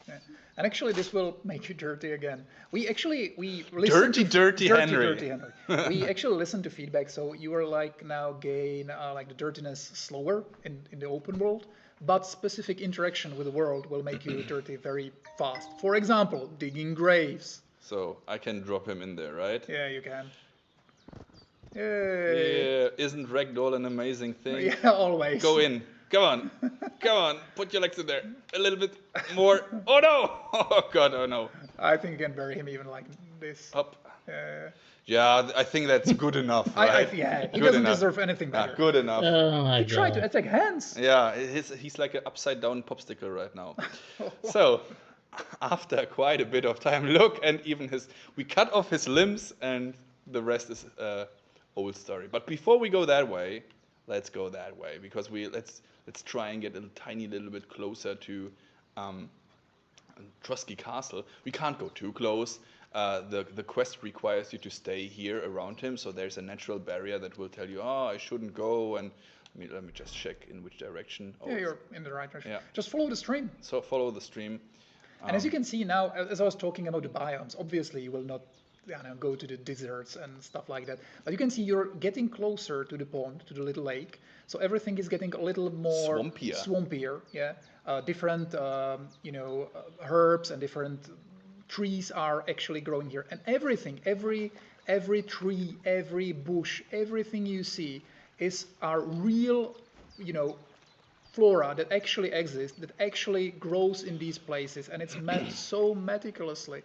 Yeah. And actually, this will make you dirty again. We listen Dirty Henry. We actually listen to feedback, so you are like now gain like the dirtiness slower in the open world, but specific interaction with the world will make you dirty very fast. For example, digging graves. So I can drop him in there, right? Yeah, you can. Yay. Yeah, isn't ragdoll an amazing thing? Yeah, always. Go in. Come on, put your legs in there. A little bit more. Oh no! Oh god, oh no. I think you can bury him even like this. Up. Uh, Yeah, I think that's good enough, right? he Good doesn't enough. deserve anything Ah, better. good enough. Oh my He tried to god. attack Hans. Yeah, he's like an upside down popsicle right now. So, after quite a bit of time, look, and even we cut off his limbs, and the rest is old story. But before we go that way, let's go that way, because let's try and get a tiny little bit closer to Trusky Castle. We can't go too close. The quest requires you to stay here around him, so there's a natural barrier that will tell you, oh, I shouldn't go, and let me just check in which direction. Oh, Yeah, you're in the right direction. Yeah. Just follow the stream. so follow the stream. And as you can see now, as I was talking about the biomes, obviously you will not go to the deserts and stuff like that. But you can see you're getting closer to the pond, to the little lake. So everything is getting a little more swampier. Yeah, different herbs and different trees are actually growing here, and everything, every tree, every bush, everything you see are real, flora that actually exists, that actually grows in these places, and it's mapped so meticulously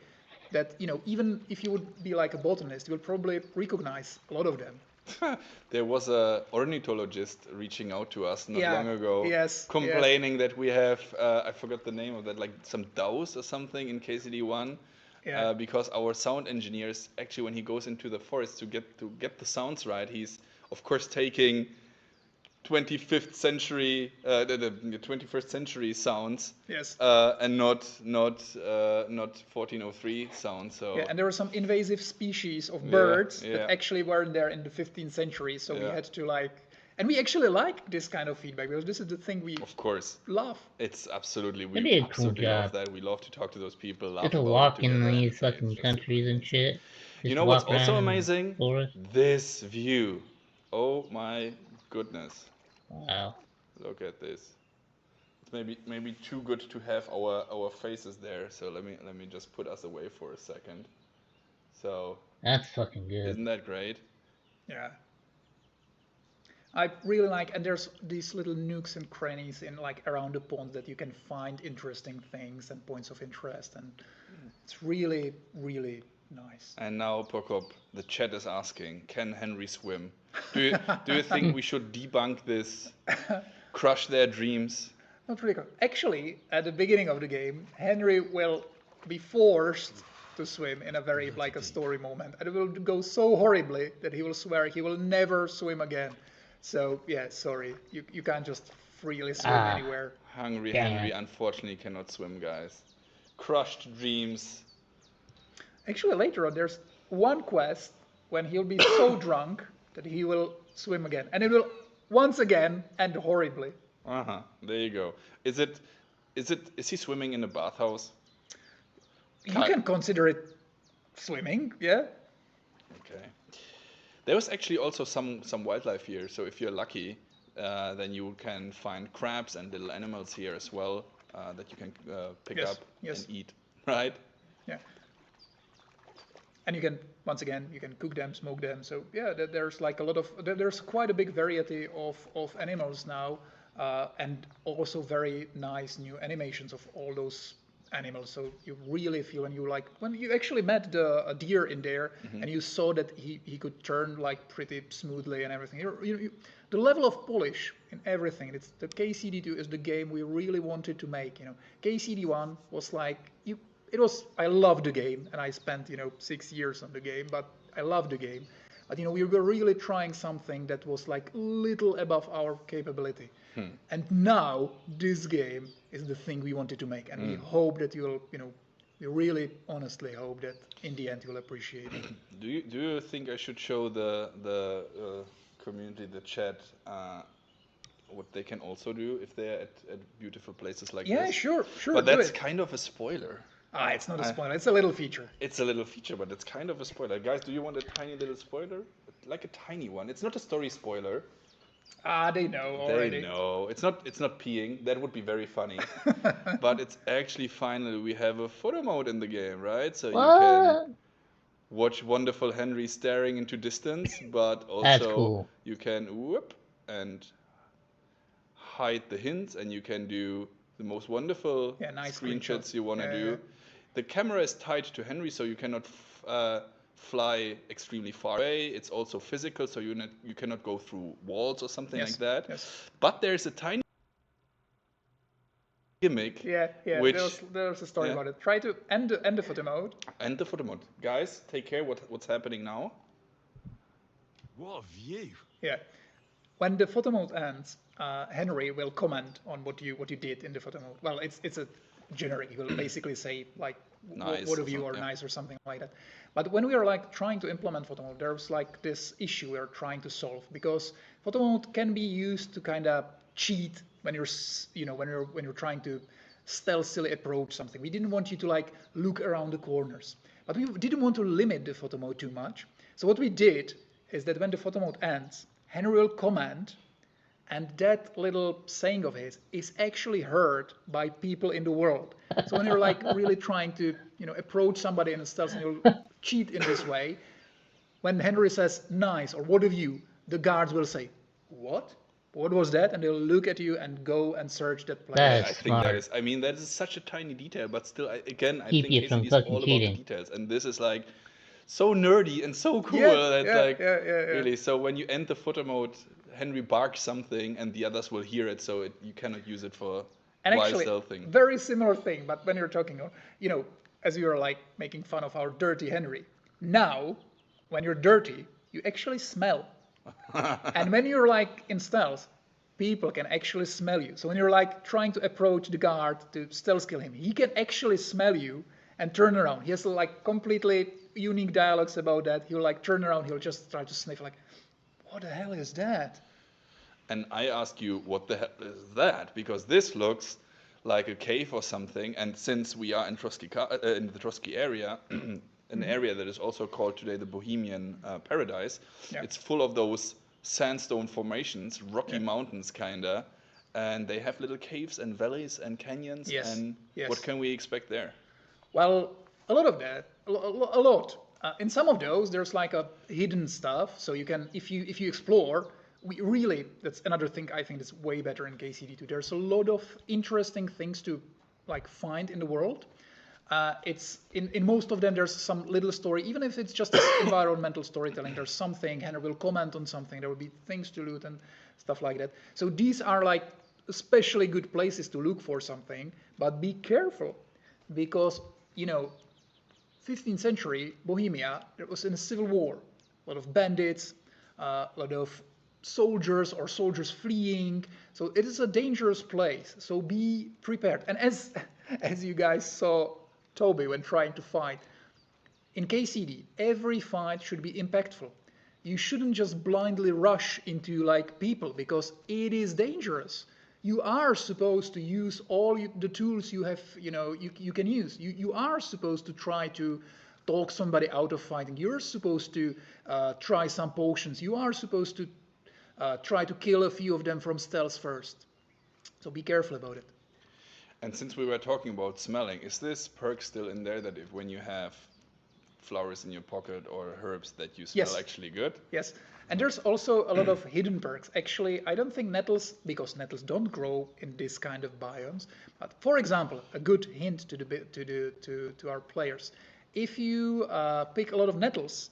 that even if you would be like a botanist, you will probably recognize a lot of them. There was a ornithologist reaching out to us not long ago, Yes, complaining that we have I forgot the name of that, like some DAOs or something in KCD1, because our sound engineers actually, when he goes into the forest to get the sounds right, he's of course taking 25th century, the 21st century sounds, Yes. and not 1403 sounds. So Yeah, and there were some invasive species of Yeah, birds yeah. that actually weren't there in the 15th century, so we Yeah. had to and we actually like this kind of feedback because this is the thing we of course, love. it's absolutely That'd be a cool absolutely love job. that. We love to talk to those people. Laugh Just to about walk it in together, these and fucking it's just- countries and shit. You Just know what's walk also around in the amazing? forest. This view. Oh my goodness! Wow. Look at this. It's maybe too good to have our faces there. So let me just put us away for a second. So That's fucking good. isn't that great? Yeah. I really like, and there's these little nooks and crannies in like around the pond that you can find interesting things and points of interest, and it's really, really nice. And now, Prokop, the chat is asking, can Henry swim? Do you think we should debunk this, crush their dreams? Not really. Actually, at the beginning of the game, Henry will be forced to swim in a very like a story moment, and it will go so horribly that he will swear he will never swim again. So yeah, sorry, you can't just freely swim anywhere. Hungry Damn Henry it. unfortunately cannot swim, guys. Crushed dreams. Actually, later on, there's one quest when he'll be so drunk that he will swim again, and it will once again end horribly. There you go. Is he swimming in a bathhouse? You can consider it swimming, yeah. Okay. There was actually also some wildlife here, so if you're lucky, then you can find crabs and little animals here as well that you can pick Yes, up yes. and eat, right? Yeah. And you can, once again, you can cook them, smoke them. So yeah, there's like a lot of, there's quite a big variety of animals now, and also very nice new animations of all those animals. So you really feel when you actually met a deer in there, and you saw that he could turn like pretty smoothly and everything. The level of polish in everything. It's the KCD2 is the game we really wanted to make. KCD1 was like I loved the game, and I spent 6 years on the game, but I loved the game. But we were really trying something that was like little above our capability. And now this game is the thing we wanted to make, and we hope that we really honestly hope that in the end you'll appreciate it. Do you think I should show the community, the chat, what they can also do if they're at beautiful places like Yeah, this? sure, But do that's it. kind of a spoiler. It's not a spoiler, it's a little feature. It's a little feature, but it's kind of a spoiler. Guys, do you want a tiny little spoiler? Like a tiny one. It's not a story spoiler. They know already. They know. It's not peeing. That would be very funny. But it's actually finally we have a photo mode in the game, right? So you can What? watch wonderful Henry staring into distance, but That's also cool. you can whoop and hide the hints, and you can do the most wonderful Nice screenshots you want to Yeah, do. yeah. The camera is tied to Henry, so you cannot fly extremely far away. It's also physical, so you cannot go through walls or something Yes, like that. yes. But there's a tiny gimmick. Yeah. Which, There's a story yeah. about it. Try to end the photo mode. And the photo mode. Guys, take care. What's happening now? What a view! Yeah. When the photo mode ends, Henry will comment on what you did in the photo mode. Well, it's a generic. He will basically say like Nice what or of you are something. nice or something like that. But when we are like trying to implement photo mode, there's like this issue we're trying to solve, because photo mode can be used to kind of cheat when you're trying to stealthily approach something. We didn't want you to like look around the corners, but we didn't want to limit the photo mode too much. So what we did is that when the photo mode ends, Henry will comment, and that little saying of his is actually heard by people in the world. So when you're like really trying to approach somebody in a stealth and you'll cheat in this way, when Henry says nice or what of you, the guards will say, what? What was that? And they'll look at you and go and search that place. That's I think smart. that is. I mean, that is such a tiny detail, but still, I Keep think you from KCD is fucking all about cheating. the details, and this is like so nerdy and so cool that really. So when you end the photo mode, Henry barks something, and the others will hear it, so you cannot use it for And while actually, stealthing. very similar thing, but when you're talking, as you were like making fun of our dirty Henry, now, when you're dirty, you actually smell. And when you're like in stealth, people can actually smell you. So when you're like trying to approach the guard to stealth kill him, he can actually smell you and turn around. He has like completely unique dialogues about that. He'll like turn around, he'll just try to sniff like, what the hell is that? And I ask you, what the hell is that? Because this looks like a cave or something. And since we are in in the Trotsky area, an area that is also called today the Bohemian Paradise, Yeah. it's full of those sandstone formations, rocky mountains kinda, and they have little caves and valleys and canyons. Yes, And yes. what can we expect there? Well, a lot of that, a lot. In some of those, there's like a hidden stuff. So you can, if you explore, we really, that's another thing I think that's way better in KCD2. There's a lot of interesting things to like find in the world. It's in most of them there's some little story, even if it's just environmental storytelling. There's something, Henry will comment on something, there will be things to loot and stuff like that. So these are like especially good places to look for something, but be careful because 15th century Bohemia, there was in a civil war, a lot of bandits, a lot of soldiers or soldiers fleeing. So it is a dangerous place. So be prepared. And as you guys saw Toby when trying to fight, in KCD, every fight should be impactful. You shouldn't just blindly rush into like people because it is dangerous. You are supposed to use all the tools you have, you can use. You are supposed to try to talk somebody out of fighting. You're supposed to try some potions. You are supposed to try to kill a few of them from stealth first. So be careful about it. And since we were talking about smelling, is this perk still in there that if when you have flowers in your pocket or herbs that you smell actually good? Yes. And there's also a lot of hidden perks. Actually, I don't think nettles, because nettles don't grow in this kind of biomes. But for example, a good hint to our players: if you pick a lot of nettles,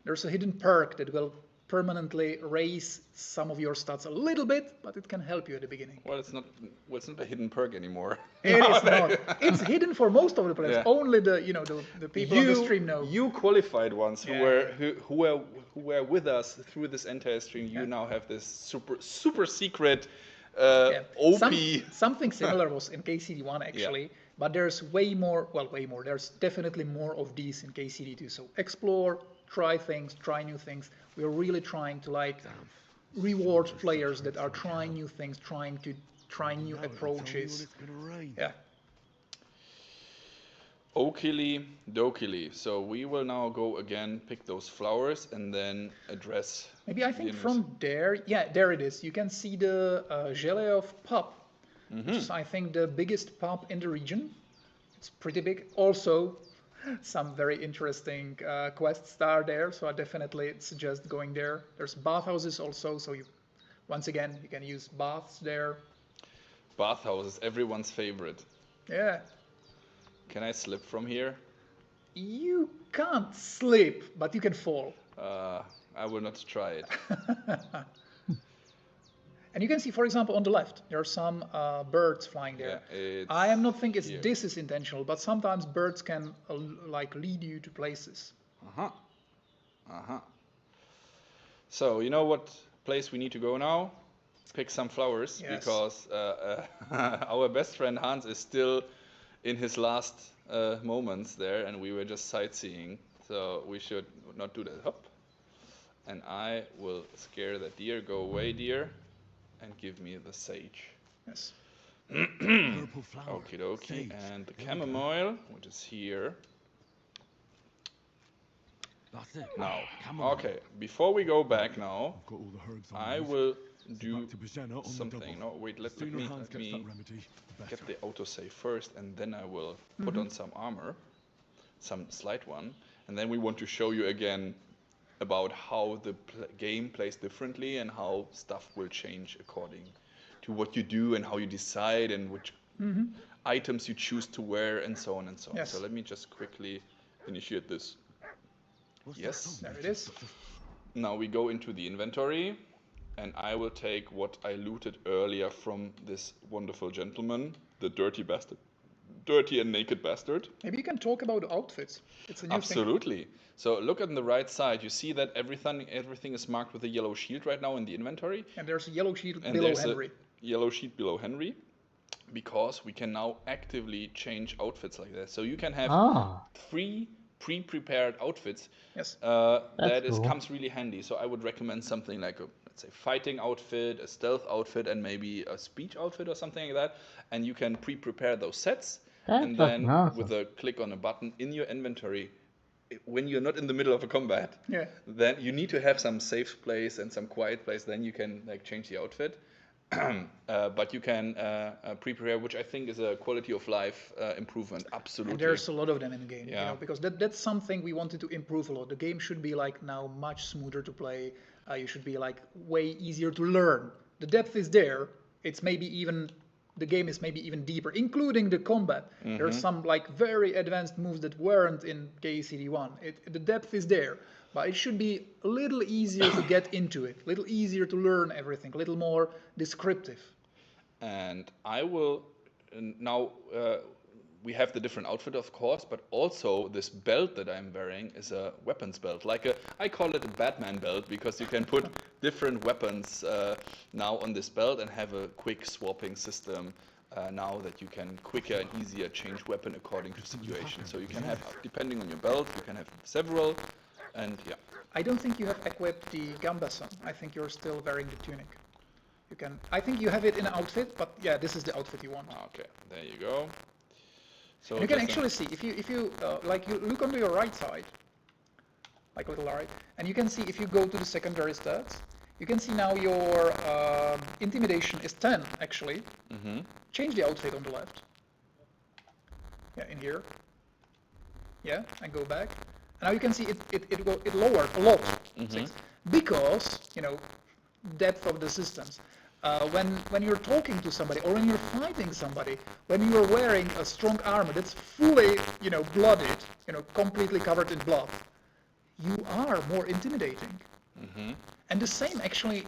there's a hidden perk that will permanently raise some of your stats a little bit, but it can help you at the beginning. Well, it's not a hidden perk anymore. It is not. It's hidden for most of the players. Yeah. Only the people on the stream know. You qualified ones who were with us through this entire stream. You now have this super secret OP. Something similar was in KCD1 actually, but there's way more. There's definitely more of these in KCD2. So explore, try things, try new things. We're really trying to reward players that are trying new things, trying new approaches. Yeah. Okily dokily. So we will now go again, pick those flowers, and then address. Maybe I think from there, there it is. You can see the Geleov pub, which is I think the biggest pub in the region. It's pretty big. Also, some very interesting quests are there, so I definitely suggest going there. There's bathhouses also, so once again you can use baths there. Bathhouses, everyone's favorite. Yeah. Can I slip from here? You can't slip, but you can fall. I will not try it. And you can see, for example, on the left, there are some birds flying there. Yeah, I am not thinking this is intentional, but sometimes birds can lead you to places. So you know what place we need to go now? Pick some flowers, because our best friend Hans is still in his last moments there, and we were just sightseeing. So we should not do that. Hop. And I will scare the deer. Go away, deer. And give me the sage. Yes. Purple flower. Okie dokie. And the chamomile, which is here. That's it. Now, Chamomile. okay. Before we go back now, I've got all the herbs I list. will So do back to Bajena on the something. double. No, wait. Let Sooner me Hans gets that remedy, the get better. the autosave first, and then I will put on some armor, some slight one, and then we want to show you again about how the game plays differently and how stuff will change according to what you do and how you decide and which items you choose to wear and so on and so on. Yes. So let me just quickly initiate this. What's that Yes. song? There it is. Now we go into the inventory, and I will take what I looted earlier from this wonderful gentleman, the dirty bastard. Dirty and naked bastard. Maybe you can talk about outfits. It's a new Absolutely. So look on the right side. You see that everything is marked with a yellow shield right now in the inventory. And there's a yellow shield And below there's Henry. a yellow sheet below Henry, because we can now actively change outfits like that. So you can have 3 pre-prepared outfits. Yes. Comes really handy. So I would recommend something like a, let's say, fighting outfit, a stealth outfit, and maybe a speech outfit or something like that. And you can pre-prepare those sets. And then with a click on a button in your inventory, when you're not in the middle of a combat, then you need to have some safe place and some quiet place. Then you can change the outfit. But you can pre-prepare, which I think is a quality of life improvement. Absolutely. And there's a lot of them in the game, Yeah. because that's something we wanted to improve a lot. The game should be now much smoother to play. You should be like way easier to learn. The depth is there. It's maybe even the game is maybe even deeper, including the combat. There's some like very advanced moves that weren't in KCD1. The depth is there, but it should be a little easier to get into it, a little easier to learn everything, a little more descriptive. And I will now. We have the different outfit, of course, but also this belt that I'm wearing is a weapons belt. I call it a Batman belt because you can put different weapons now on this belt and have a quick swapping system now that you can quicker and easier change weapon according to situation. So you can have, depending on your belt, you can have several, and yeah. I don't think you have equipped the gambeson. I think you're still wearing the tunic. You can. I think you have it in an outfit, but yeah, this is the outfit you want. Okay, there you go. So and you can actually see if you like you look onto your right side, like a little right, and you can see if you go to the secondary stats, you can see now your intimidation is 10 actually. Change the outfit on the left. Yeah, in here. Yeah, and go back. And now you can see it lowered a lot. Because depth of the systems. When you're talking to somebody or when you're fighting somebody, when you're wearing a strong armor that's fully, blooded, completely covered in blood, you are more intimidating. And the same actually,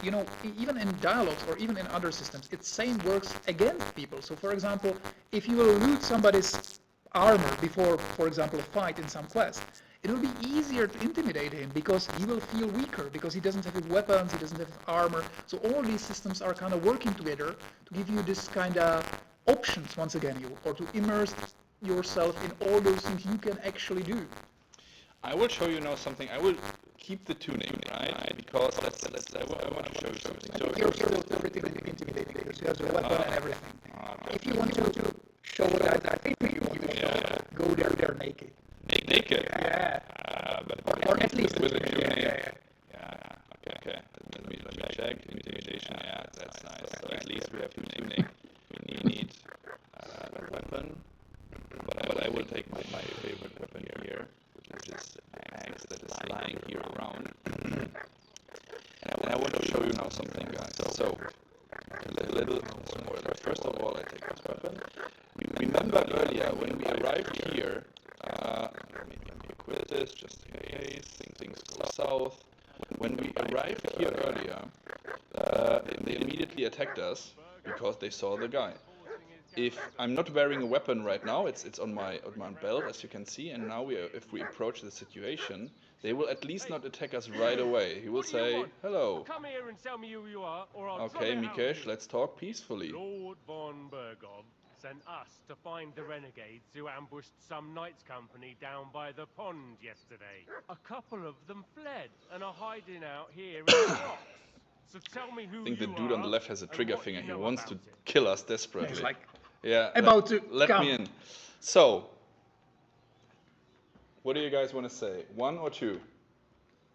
even in dialogues or even in other systems, it same works against people. So for example, if you will loot somebody's armor before, for example, a fight in some quest, it will be easier to intimidate him because he will feel weaker because he doesn't have weapons, he doesn't have armor. So all these systems are kind of working together to give you this kind of options once again, or to immerse yourself in all those things you can actually do. I will show you now something. I will keep the tunic, right? Because I want to show you something. So you're still pretty intimidating because you have the weapon and everything. If you want to show what I think you want to show, go there naked. Naked? Yeah. Or at least with a tunic. Yeah. Okay. Let me check. Intimidation. Yeah, that's nice. So at least we have the tunic. We need a weapon. But I will take my favorite weapon here, which is an axe that is lying here around. And I want to show you now something, guys. So a little spoiler. First of all, I take this weapon. Remember earlier when we arrived here. Let me quit this just in case things go south. When we arrived here earlier, they immediately attacked us because they saw the guy. If I'm not wearing a weapon right now, it's on my belt, as you can see, and now if we approach the situation, they will at least not attack us right away. He will say, hello. Come here and tell me who you are, or I'll Okay, Mikesh, let's talk peacefully. Lord von Bergov sent us to find the renegades who ambushed some knights company down by the pond yesterday. A couple of them fled and are hiding out here in the rocks. So tell me who you are. I think the dude on the left has a trigger finger. He wants to kill us desperately. He's like, yeah, about to let come. me in. So, what do you guys want to say? 1 or 2?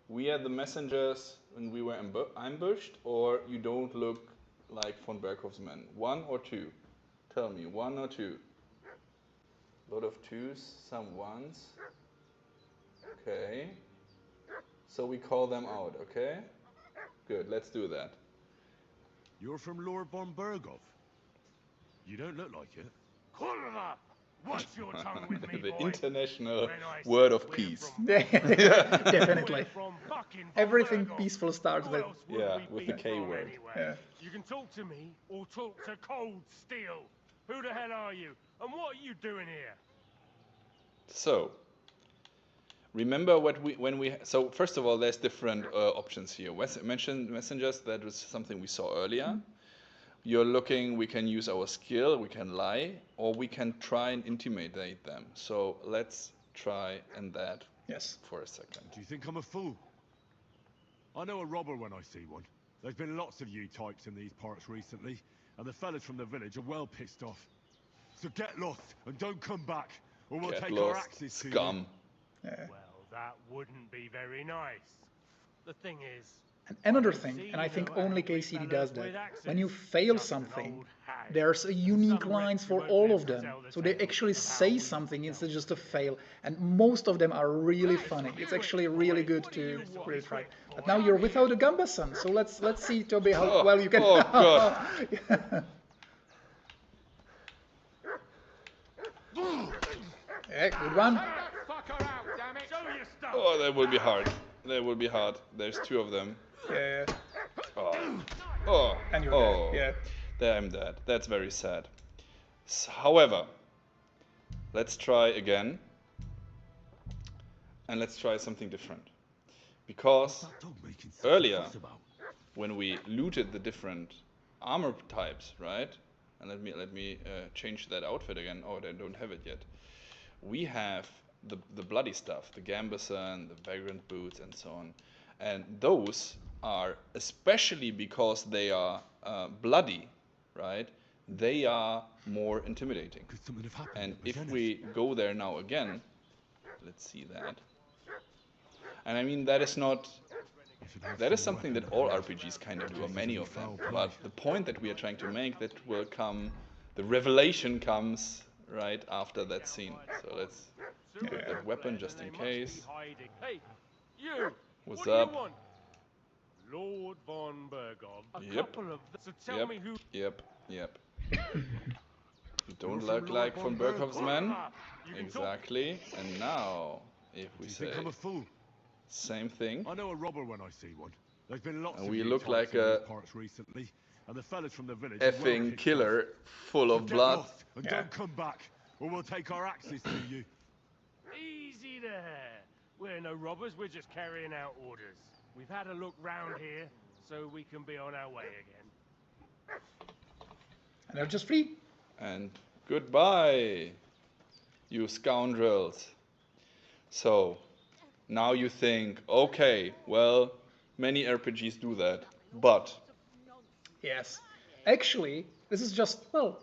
We are the messengers when we were ambushed, or you don't look like von Berghoff's men? 1 or 2? Tell me, 1 or 2? A lot of 2s, some 1s. Okay. So we call them out, okay? Good, let's do that. You're from Lord von Bergov? You don't look like it. Kurva! Watch your tongue with me, The boy. international word of peace. Definitely. Everything peaceful starts with the K word. Anyway? Yeah. You can talk to me or talk to cold steel. Who the hell are you? And what are you doing here? So, remember so first of all, there's different options here. Messengers, that was something we saw earlier. You're looking, we can use our skill, we can lie, or we can try and intimidate them. So let's try and that for a second. Do you think I'm a fool? I know a robber when I see one. There's been lots of you types in these parts recently, and the fellas from the village are well pissed off. So get lost and don't come back, or we'll take our axes to you. Scum. Yeah. Well, that wouldn't be very nice. The thing is, And another thing, and I think only KCD does that, when you fail something, there's a unique lines for all of them. So they actually say something instead of just a fail, and most of them are really funny. It's actually really good to really try. But now you're without a Gambason, so let's see, Toby, how well you can. Oh God! Yeah, good one. Oh, that will be hard. That will be hard. There's two of them. Yeah. Oh. And you're Oh. dead. Yeah. There I'm dead. That's very sad. However, let's try again. And let's try something different. Because earlier, when we looted the different armor types, right? And let me change that outfit again. Oh, I don't have it yet. We have the bloody stuff, the Gambason, the Vagrant boots, and so on. And those are, especially because they are bloody, right? They are more intimidating. And if we go there now again, let's see that. And I mean, that is something that all RPGs kind of do, or many of them. But the point that we are trying to make, that will come, the revelation comes right after that scene. So let's get that weapon just in case. Hey, you! What's What do you up? want? Lord von Bergov. A Yep. couple of them. So tell me who. Yep. You don't look like von Berghov's man? Exactly. And now, if we say I'm a fool? same thing, I know a robber when I see one. There's been lots and of we you look types like in a these parts recently, and the fellas from the village are well effing kicked killer full off. of Get blood. lost and don't come back, or we'll take our axes to you. Easy there. We're no robbers, we're just carrying out orders. We've had a look round here, so we can be on our way again. And they're just free. And goodbye, you scoundrels. So, now you think, okay, well, many RPGs do that, but... Yes. Actually, this is just, well,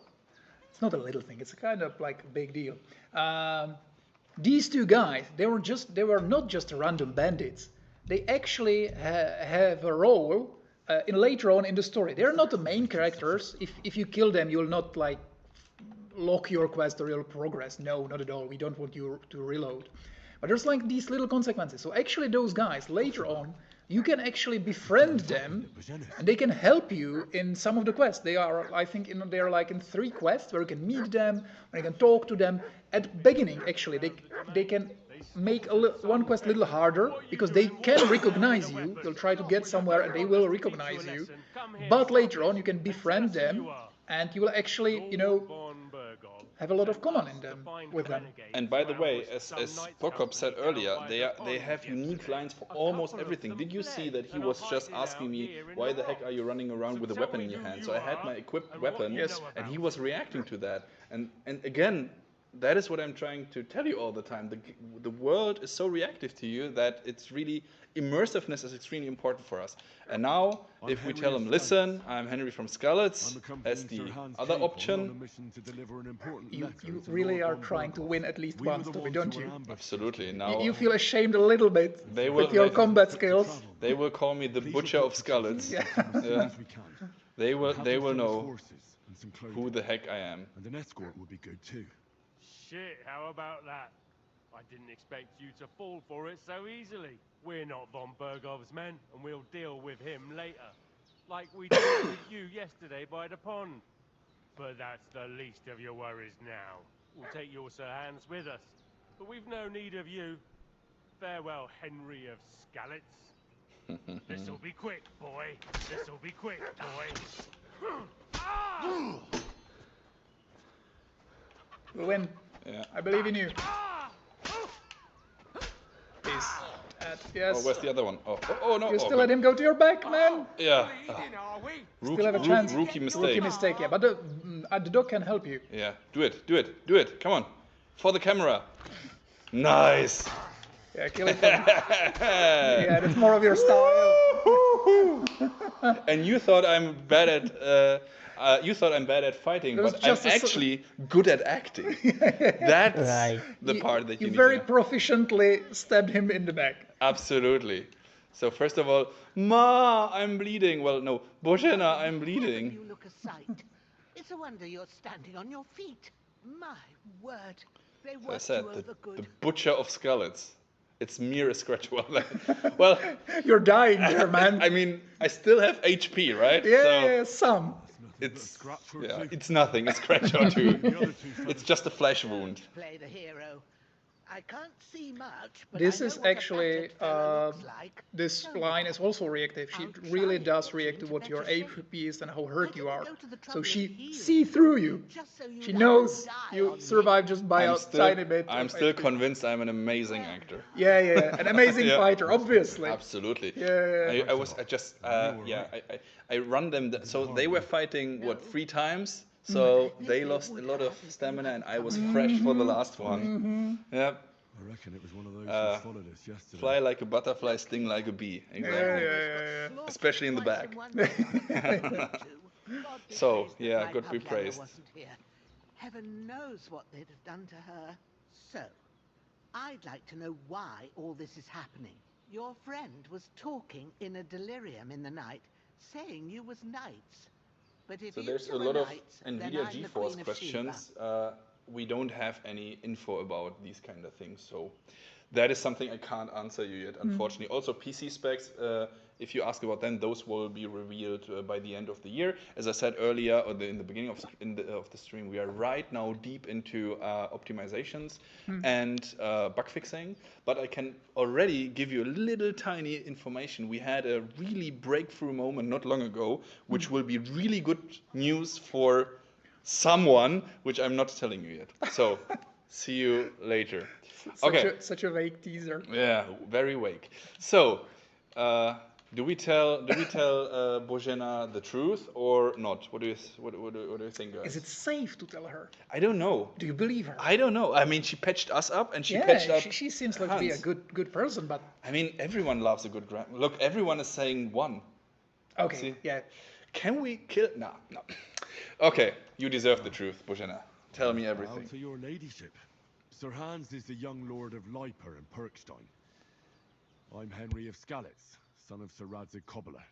it's not a little thing. It's a kind of like a big deal. These two guys, they were not just random bandits. They actually have a role later on in the story. They're not the main characters. If you kill them, you'll not like lock your quest or you'll progress. No, not at all. We don't want you to reload. But there's like these little consequences. So actually those guys, later on, you can actually befriend them and they can help you in some of the quests. They are, I think, they're like in 3 quests where you can meet them, where you can talk to them. At the beginning, actually, they can make one quest a little harder because they can recognize you. You'll try to get somewhere and they will recognize you. But later on, you can befriend them and you will actually, have a lot of common in them with them. And by the way, as Bokop said earlier, they have unique lines for almost everything. Did you see that he was just asking me, why the heck are you running around with a weapon in your hand? So I had my equipped weapon, and he was reacting to that. And again, that is what I'm trying to tell you all the time. The world is so reactive to you that it's really, immersiveness is extremely important for us. And now, if we tell them, listen, I'm Henry from Skalitz, as the other option. You really are trying to win at least once, don't you? Absolutely. Now you feel ashamed a little bit with your combat skills. They will call me the Butcher of Skalitz. Yeah. They will know who the heck I am. And an escort would be good too. Shit, how about that? I didn't expect you to fall for it so easily. We're not von Bergov's men, and we'll deal with him later. Like we did with you yesterday by the pond. But that's the least of your worries now. We'll take your Sir Hans with us. But we've no need of you. Farewell, Henry of Skalitz. This'll be quick, boy. This'll be quick, boy. We'll win. Yeah. I believe in you. Please. Yes. Oh, where's the other one? Oh no. You still let him go to your back, man? Yeah. Still have a chance. Rookie mistake. Rookie mistake, yeah. But the dog can help you. Yeah. Do it. Come on. For the camera. Nice. Yeah, kill it. Yeah, that's more of your style. And you thought I'm bad at fighting, but I'm actually good at acting. That's the part that you need to very know. proficiently stabbed him in the back. Absolutely. So first of all, Ma, I'm bleeding. Well, no, Bożena, I'm bleeding. You look a sight. It's a wonder you're standing on your feet. My word, they So I worked said, you over good. the Butcher of Skalitz. It's mere a scratch. Well, You're dying there, man. I mean, I still have HP, right? Yeah, some. It's it's nothing. A scratch or two. It's just a flesh wound. Play the hero. I can't see much, but This I know is what a actually, battered fella looks like. this Show me line that. is also reactive. She I'll really try does it, react to into what your better shape. HP is and how hurt you are. go to the So trouble of she healing see through you. Just so you She don't knows die you on me. survive just by a tiny bit. I'm of still HP. convinced I'm an amazing actor. Yeah, an amazing Yeah. fighter, obviously. Absolutely. Yeah. I run them. So they were fighting what 3 times. So they lost a lot of stamina, and I was fresh for the last one. Yeah. I reckon it was one of those who followed us yesterday. Fly like a butterfly, sting like a bee. Exactly. Yeah. Especially in the back. So, yeah, God be praised. Heaven knows what they'd have done to her. So, I'd like to know why all this is happening. Your friend was talking in a delirium in the night, saying you was knights. But if So you there's two a are lot of knights, then NVIDIA I'm the GeForce Queen of questions. We don't have any info about these kind of things, so that is something I can't answer you yet, unfortunately. Also, PC specs, if you ask about them, those will be revealed by the end of the year. As I said earlier, or in the beginning of the stream, we are right now deep into optimizations and bug fixing. But I can already give you a little tiny information. We had a really breakthrough moment not long ago, which will be really good news for someone, which I'm not telling you yet. So, see you later. Such a vague teaser. Yeah, very vague. So, do we tell Bojena the truth or not? What do you think, guys? Is it safe to tell her? I don't know. Do you believe her? I don't know. I mean, she patched us up and she patched up. She seems like to be a Hans. good person, but I mean, everyone loves a good Look, everyone is saying one. okay, See? yeah. Can we kill? No. Okay, you deserve the truth, Bojena. Tell me Bow everything. to your ladyship. Sir Hans is the young lord of Leiper and Perkstein. I'm Henry of Skalitz, son of Sir Radzig Cobbler,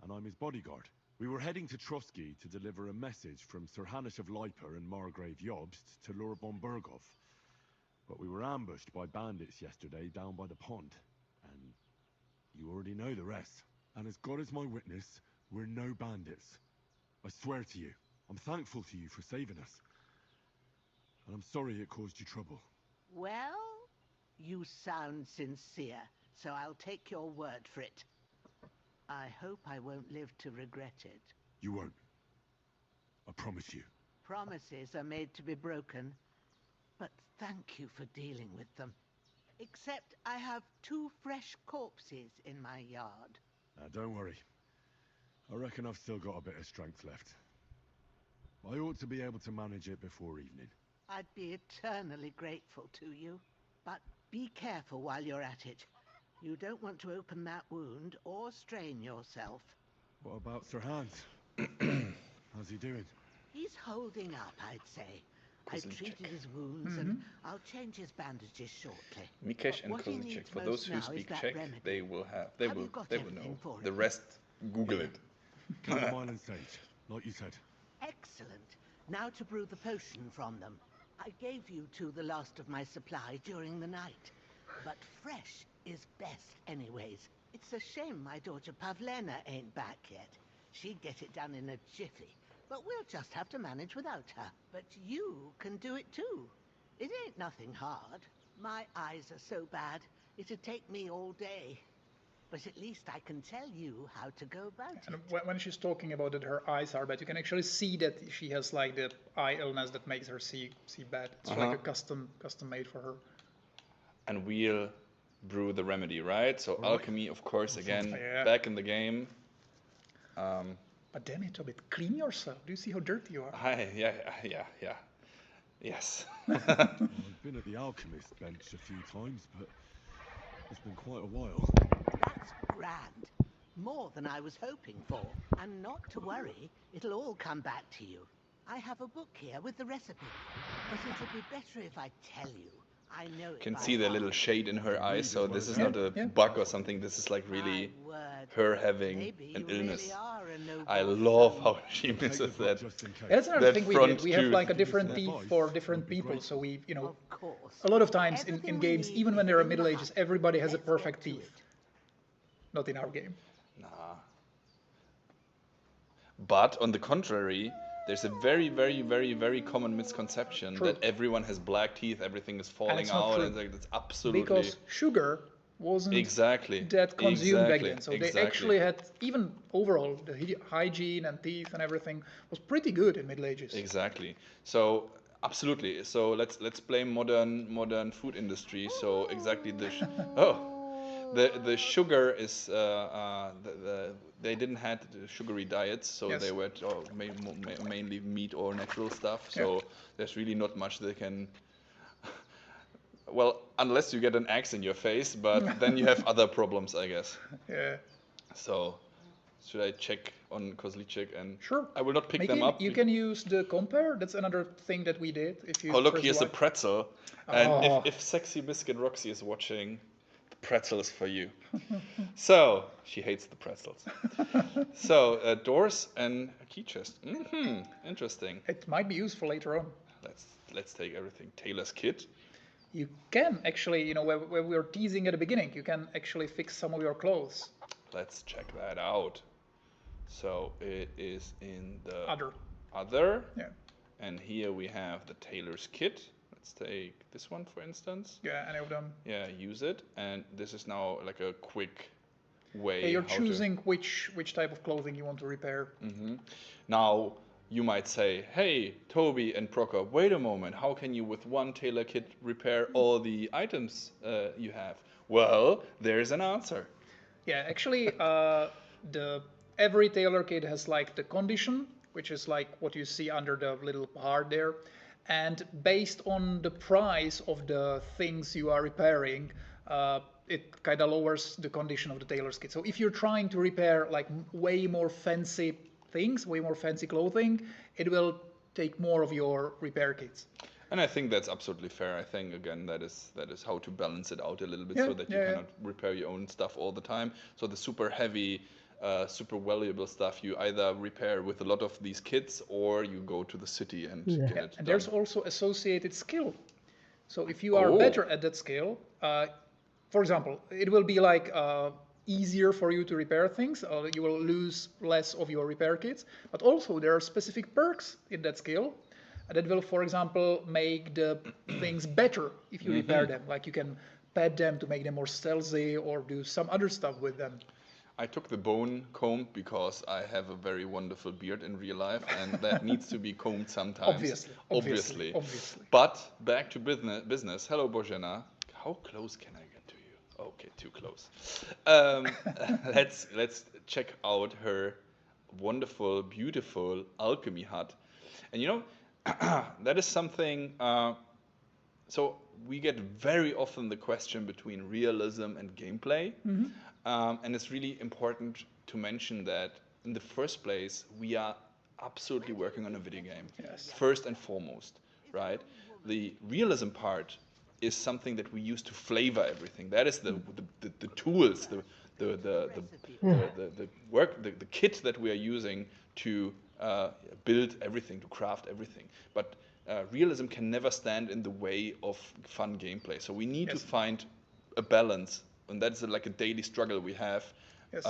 and I'm his bodyguard. We were heading to Trotsky to deliver a message from Sir Hanish of Leiper and Margrave Jobst to Lord von Berghoff. But we were ambushed by bandits yesterday down by the pond, and you already know the rest. And as God is my witness, we're no bandits. I swear to you, I'm thankful to you for saving us. And I'm sorry it caused you trouble. Well, you sound sincere, so I'll take your word for it. I hope I won't live to regret it. You won't. I promise you. Promises are made to be broken, but thank you for dealing with them. Except I have 2 fresh corpses in my yard. Now, don't worry. I reckon I've still got a bit of strength left. I ought to be able to manage it before evening. I'd be eternally grateful to you. But be careful while you're at it. You don't want to open that wound or strain yourself. What about Sir Hans? How's he doing? He's holding up, I'd say. I've Kozinchek. treated his wounds and I'll change his bandages shortly. Mikesh and What he Kozinchek. needs For most those who now is speak that Czech, remedy. they will Have you got know. everything for The it? rest, Google it. Chamomile and sage, like you said. Excellent. Now to brew the potion from them. I gave you 2 the last of my supply during the night. But fresh is best anyways. It's a shame my daughter Pavlena ain't back yet. She'd get it done in a jiffy. But we'll just have to manage without her. But you can do it too. It ain't nothing hard. My eyes are so bad, it'd take me all day. But at least I can tell you how to go about it. And when she's talking about that her eyes are bad, you can actually see that she has like the eye illness that makes her see bad. It's like a custom made for her. And we'll brew the remedy, right? So alchemy, of course, again, Yeah. back in the game. But damn it, Hobbit, clean yourself. Do you see how dirty you are? Yeah. Yes. I've been at the alchemist bench a few times, but it's been quite a while. That's grand. More than I was hoping for. And not to worry, it'll all come back to you. I have a book here with the recipe. But it'll be better if I tell you. I know it Can by see the heart. little shade in her eyes, so this is Yeah, not a yeah. bug or something. This is like really My word. her having Maybe an you illness. really are a noble I love soul. how she Take the misses book that. just in case. Yeah, that's another That thing we did. front We have tooth. like a Give us different some teeth advice, for that'd different be people. great. So we, Of course. a lot of times in Everything we games, need even is when they're in the Middle Ages, hut. everybody has a Let's get perfect to teeth. it. Not in our game. Nah. But on the contrary, there's a very, very, very, very common misconception True. that everyone has black teeth, everything is falling it's not out, true. and like, that's absolutely Because sugar wasn't exactly that consumed back exactly then. So they exactly. actually had, even overall, the hygiene and teeth and everything was pretty good in Middle Ages. Exactly. So absolutely. So let's blame modern food industry. So exactly the sugar is they didn't had the sugary diets, so Yes. they were mainly meat or natural stuff. So there's really not much they can. Well, unless you get an axe in your face, but then you have other problems, I guess. Yeah. So should I check on Kozlicek and Sure. I will not pick Maybe them up. you can use the compare. That's another thing that we did. If you Oh, look, press here's a Y. pretzel. And Oh. if Sexy Biscuit Roxy is watching, the pretzel is for you. So, she hates the pretzels. So, doors and a key chest. Interesting. It might be useful later on. Let's take everything. Taylor's kit. You can actually, where we were teasing at the beginning, you can actually fix some of your clothes. Let's check that out. So, it is in the Other. Yeah. And here we have the Taylor's kit. Let's take this one, for instance. Yeah, any of them. Yeah, use it. And this is now like a quick way. Yeah, you're how choosing which type of clothing you want to repair. Now, you might say, hey, Toby and Procker, wait a moment. How can you, with one tailor kit, repair all the items you have? Well, there's an answer. Yeah, actually, every tailor kit has like the condition, which is like what you see under the little part there. And based on the price of the things you are repairing, it kind of lowers the condition of the tailor's kit. So if you're trying to repair like way more fancy things, way more fancy clothing, it will take more of your repair kits. And I think that's absolutely fair. I think again that is how to balance it out a little bit so that you cannot repair your own stuff all the time. So the super heavy, super valuable stuff you either repair with a lot of these kits or you go to the city and get it And done. there's also associated skill. So if you are better at that skill, for example, it will be like easier for you to repair things. You will lose less of your repair kits. But also there are specific perks in that skill that will, for example, make the things better if you repair them. Like you can pad them to make them more stealthy or do some other stuff with them. I took the bone comb because I have a very wonderful beard in real life and that needs to be combed sometimes. Obviously. But back to business. Hello, Bojana. How close can I get to you? Okay, too close. Let's check out her wonderful, beautiful alchemy hut. And that is something. So we get very often the question between realism and gameplay. And it's really important to mention that in the first place, we are absolutely working on a video game. Yes. First and foremost, right? The realism part is something that we use to flavor everything. That is the tools, the work, the kit that we are using to build everything, to craft everything. But realism can never stand in the way of fun gameplay. So we need to find a balance, and that's like a daily struggle we have. Yes.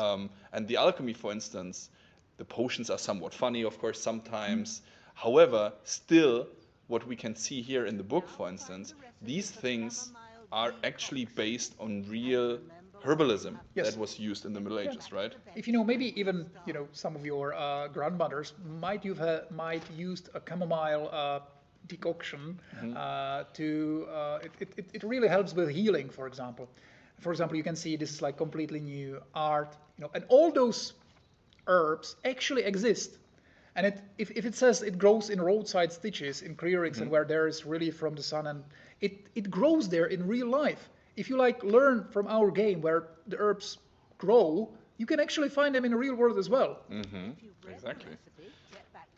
And the alchemy, for instance, the potions are somewhat funny, of course, sometimes. However, still, what we can see here in the book, for instance, these things are actually based on real herbalism that was used in the Middle Ages, right? If maybe even some of your grandmothers might used a chamomile decoction it really helps with healing, for example. For example, you can see this is like completely new art, and all those herbs actually exist. And if it says it grows in roadside stitches, in clearings, and where there is relief from the sun, and it grows there in real life. If you learn from our game where the herbs grow, you can actually find them in the real world as well. Exactly.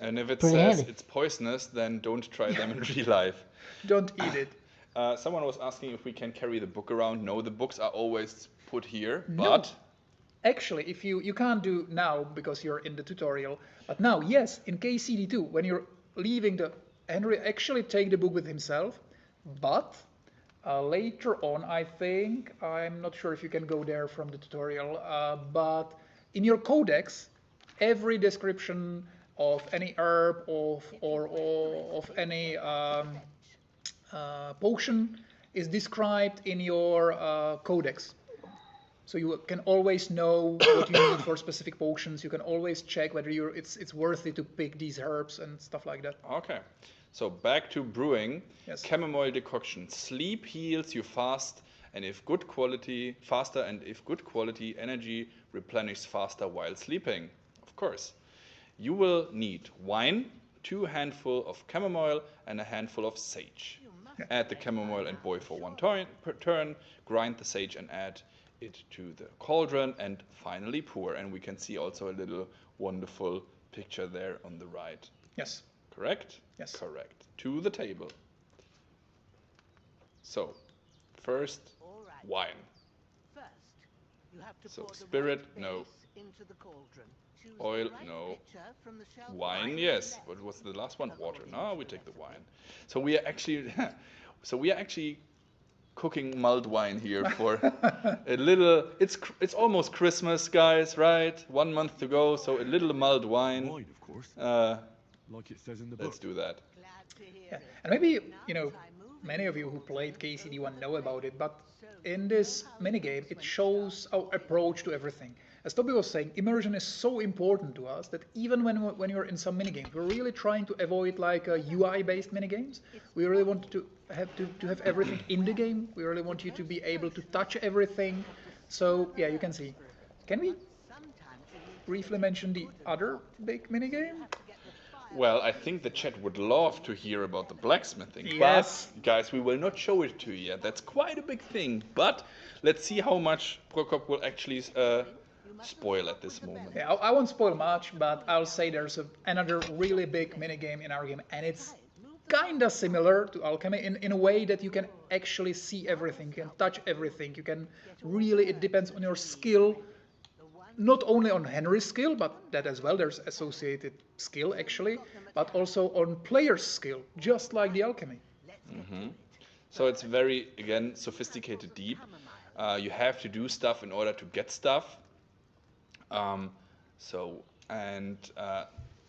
And if it says it's poisonous, then don't try them in real life. Don't eat it. Someone was asking if we can carry the book around. No, the books are always put here, No. but Actually, if you can't do now because you're in the tutorial, but now, yes, in KCD2, when you're leaving Henry actually take the book with himself, but later on, I think, I'm not sure if you can go there from the tutorial, but in your codex, every description of any herb or of any potion is described in your codex. So you can always know what you need for specific potions. You can always check whether it's worthy to pick these herbs and stuff like that. okay. So back to brewing. Yes. Chamomile decoction. Sleep heals you faster, and if good quality energy replenishes faster while sleeping. Of course. You will need wine, 2 handfuls of chamomile, and a handful of sage. Add the chamomile and boil for 1 turn. Grind the sage and add it to the cauldron, and finally pour. And we can see also a little wonderful picture there on the right. Yes. Correct? Yes. Correct. To the table. So, first, wine. First, you have to So, pour the spirit, right no. base into the cauldron. Choose Oil, the right no. pitcher from the shelf Wine, right yes. to left. What was the last one? Water. No, we take the wine. So we are actually cooking mulled wine here for a little. It's almost Christmas, guys, right? 1 month to go, so a little mulled wine. Wine, of course. Like it says in the book. Let's do that. Glad to hear Yeah. it. And maybe, Now try moving many of the you who cauldron played so KCD1 that know the about it, but flame in this minigame, it shows our approach to everything. As Toby was saying, immersion is so important to us that even when you're in some minigames, we're really trying to avoid like UI-based minigames. We really want to have everything in the game. We really want you to be able to touch everything. So yeah, you can see. Can we Sometimes you need briefly mention the other big minigame? to get the fire. Well, I think the chat would love to hear about the blacksmithing. Yes. But, guys, we will not show it to you yet. That's quite a big thing. But let's see how much Prokop will actually spoil at this moment. Yeah, I won't spoil much, but I'll say there's another really big minigame in our game, and it's kinda similar to alchemy in a way that you can actually see everything, you can touch everything, you can really, it depends on your skill, not only on Henry's skill, but that as well, there's associated skill actually, but also on player's skill, just like the alchemy. So it's very, again, sophisticated deep. You have to do stuff in order to get stuff.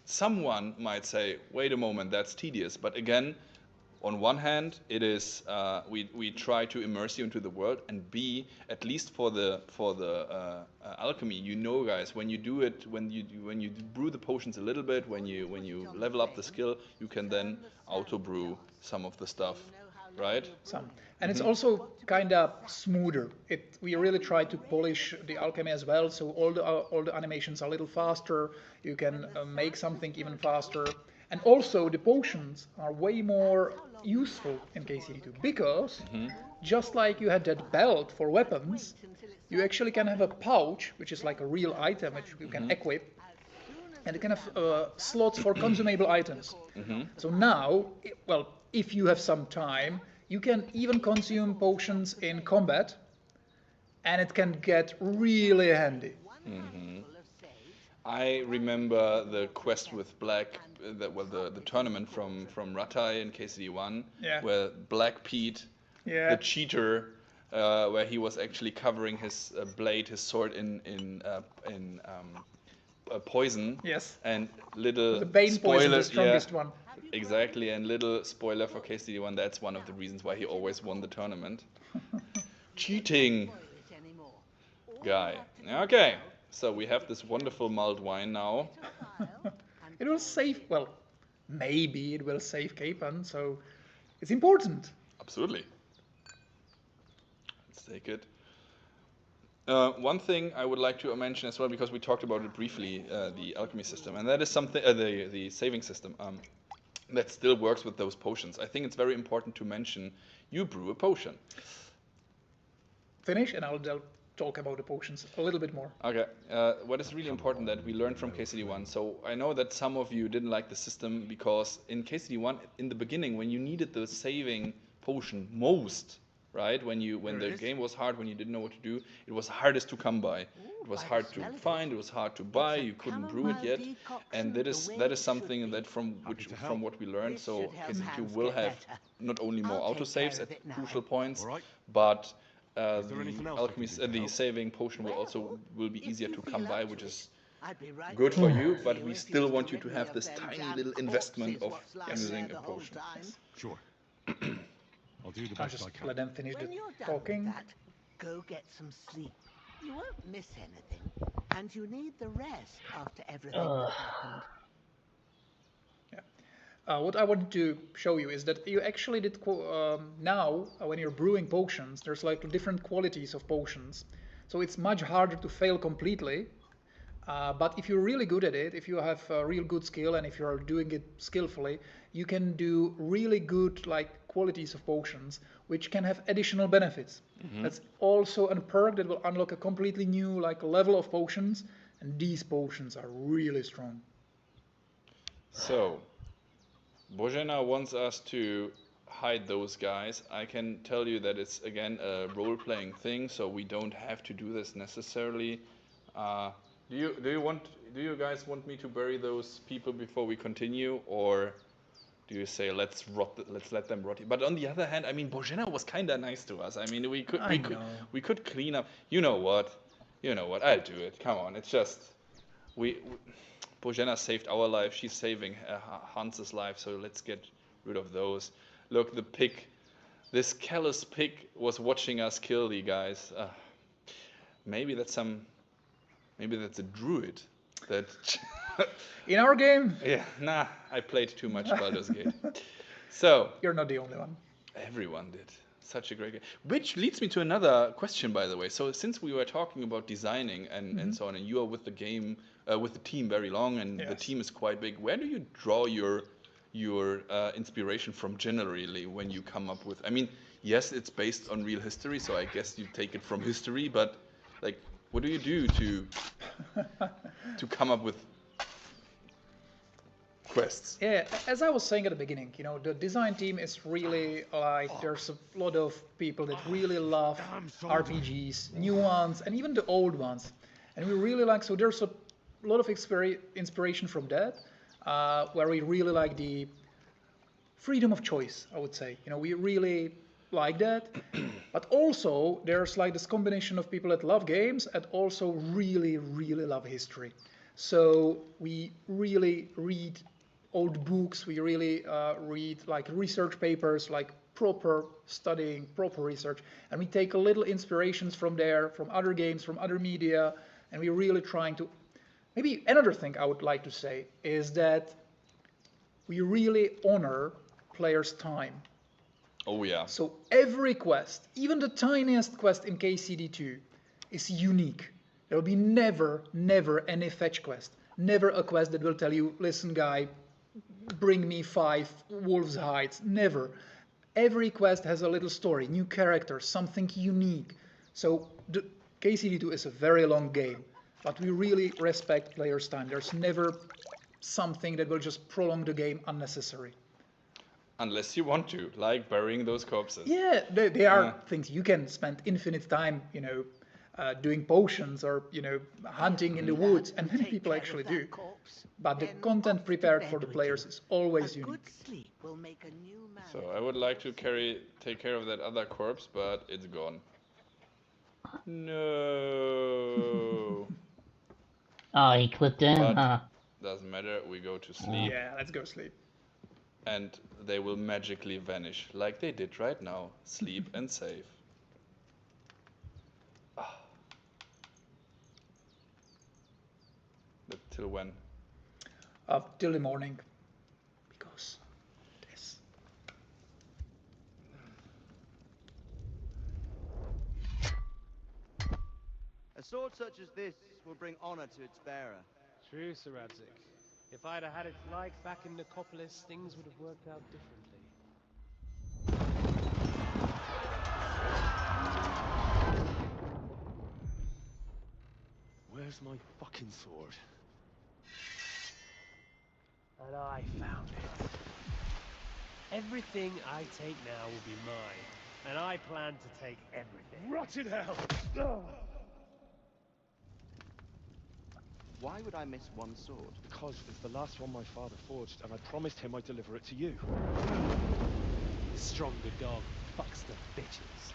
Someone might say, wait a moment, that's tedious. But again, on one hand, it is we try to immerse you into the world, and B, at least for the alchemy, you know, guys, when you do it, when you brew the potions a little bit, when you level up the skill, you can then auto brew some of the stuff, right? Some. And it's also kind of smoother. We really try to polish the alchemy as well, so all the animations are a little faster. You can make something even faster. And also the potions are way more useful in KCD2 because just like you had that belt for weapons, you actually can have a pouch, which is like a real item which you can equip, and it can have slots for consumable items. So now, well, if you have some time, you can even consume potions in combat, and it can get really handy. I remember the quest with Black, the tournament from Ratai in KCD1, Yeah. where Black Pete, Yeah. the cheater, where he was actually covering his blade, his sword in poison. Yes. And little The Bane poison, spoiler, the strongest one. exactly. And little spoiler for KCD1, that's one of the reasons why he always won the tournament. Cheating guy. Okay. So we have this wonderful mulled wine now. It will save, well, maybe it will save Capan, so it's important. Absolutely. Let's take it. One thing I would like to mention as well, because we talked about it briefly, the alchemy system, and that is something, the saving system, that still works with those potions. I think it's very important to mention you brew a potion. Finish, and I'll talk about the potions a little bit more. Okay, what is really important that we learned from KCD1, so I know that some of you didn't like the system because in KCD1, in the beginning, when you needed the saving potion most, right? When the game was hard, when you didn't know what to do, it was hardest to come by. It was hard to find, it was hard to buy, you couldn't brew it yet. And that is something that from what we learned, so KC2 will have not only more autosaves at crucial points, but the saving potion will be easier to come by, which is good for you, but we still want you to have this tiny little investment of using a potion. Sure. I'll do the I'll best I just can. let them finish When the you're done talking. with that, go get some sleep. You won't miss anything, and you need the rest after everything that happened. What I wanted to show you is that you actually did now when you're brewing potions, there's like different qualities of potions, so it's much harder to fail completely. But if you're really good at it, if you have a real good skill and if you're doing it skillfully, you can do really good like qualities of potions, which can have additional benefits. That's also a perk that will unlock a completely new like level of potions, and these potions are really strong. So, Bojana wants us to hide those guys. I can tell you that it's again a role-playing thing, so we don't have to do this necessarily. Do you guys want me to bury those people before we continue, or do you say let's let them rot? But on the other hand, I mean, Bojana was kind of nice to us. I mean, we could clean up. You know what? I'll do it. Come on, it's just Bojana saved our life. She's saving Hans's life. So let's get rid of those. Look, the pig. This callous pig was watching us kill the guys. Maybe that's a druid. That In our game, yeah, nah, I played too much Baldur's Gate. So you're not the only one. everyone did. Such a great game. Which leads me to another question, by the way. So since we were talking about designing and so on, and you are with the game, with the team very long, and the team is quite big, where do you draw your inspiration from generally when you come up with? I mean, yes, it's based on real history, so I guess you take it from history, but like, what do you do to come up with quests? Yeah, as I was saying at the beginning, the design team is really like there's a lot of people that really love RPGs, new ones and even the old ones, and we really like. So there's a lot of inspiration from that, where we really like the freedom of choice. I would say, we really like that, but also there's like this combination of people that love games and also really, really love history. So we really read old books, we really read like research papers, like proper studying, proper research, and we take a little inspirations from there, from other games, from other media, and we're really trying to. Maybe another thing I would like to say is that we really honor players' time. Oh yeah. So every quest, even the tiniest quest in KCD2, is unique. There will be never any fetch quest. Never a quest that will tell you, listen guy, bring me 5 wolves' hides. Never. Every quest has a little story, new character, something unique. So the KCD2 is a very long game, but we really respect players' time. There's never something that will just prolong the game unnecessary. Unless you want to, like burying those corpses. Yeah, they are things you can spend infinite time, doing potions or, hunting in the woods, and many people actually do. But the content prepared for the players is always unique. Good sleep will make a new man. So I would like to take care of that other corpse, but it's gone. No. Oh, he clipped in, But huh? doesn't matter, we go to sleep. Yeah, let's go sleep. And they will magically vanish, like they did right now. Sleep and save. But till when? Till the morning. Because this. A sword such as this will bring honor to its bearer. True, Sir Radzik. If I'd have had its like back in Nicopolis, things would have worked out differently. Where's my fucking sword? And I found it. Everything I take now will be mine, and I plan to take everything. Rot in hell! Why would I miss one sword? Because it's the last one my father forged, and I promised him I'd deliver it to you. The stronger dog fucks the bitches,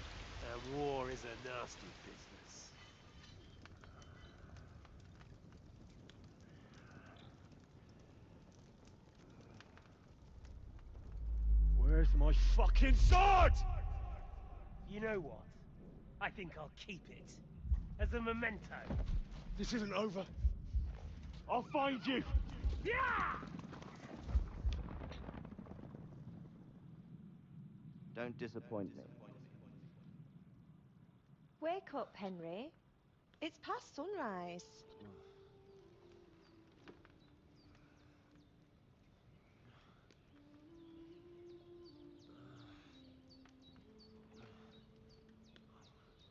and war is a nasty business. Where's my fucking sword? You know what? I think I'll keep it as a memento. This isn't over. I'll find you! Yeah! Don't disappoint me. Wake up, Henry. It's past sunrise.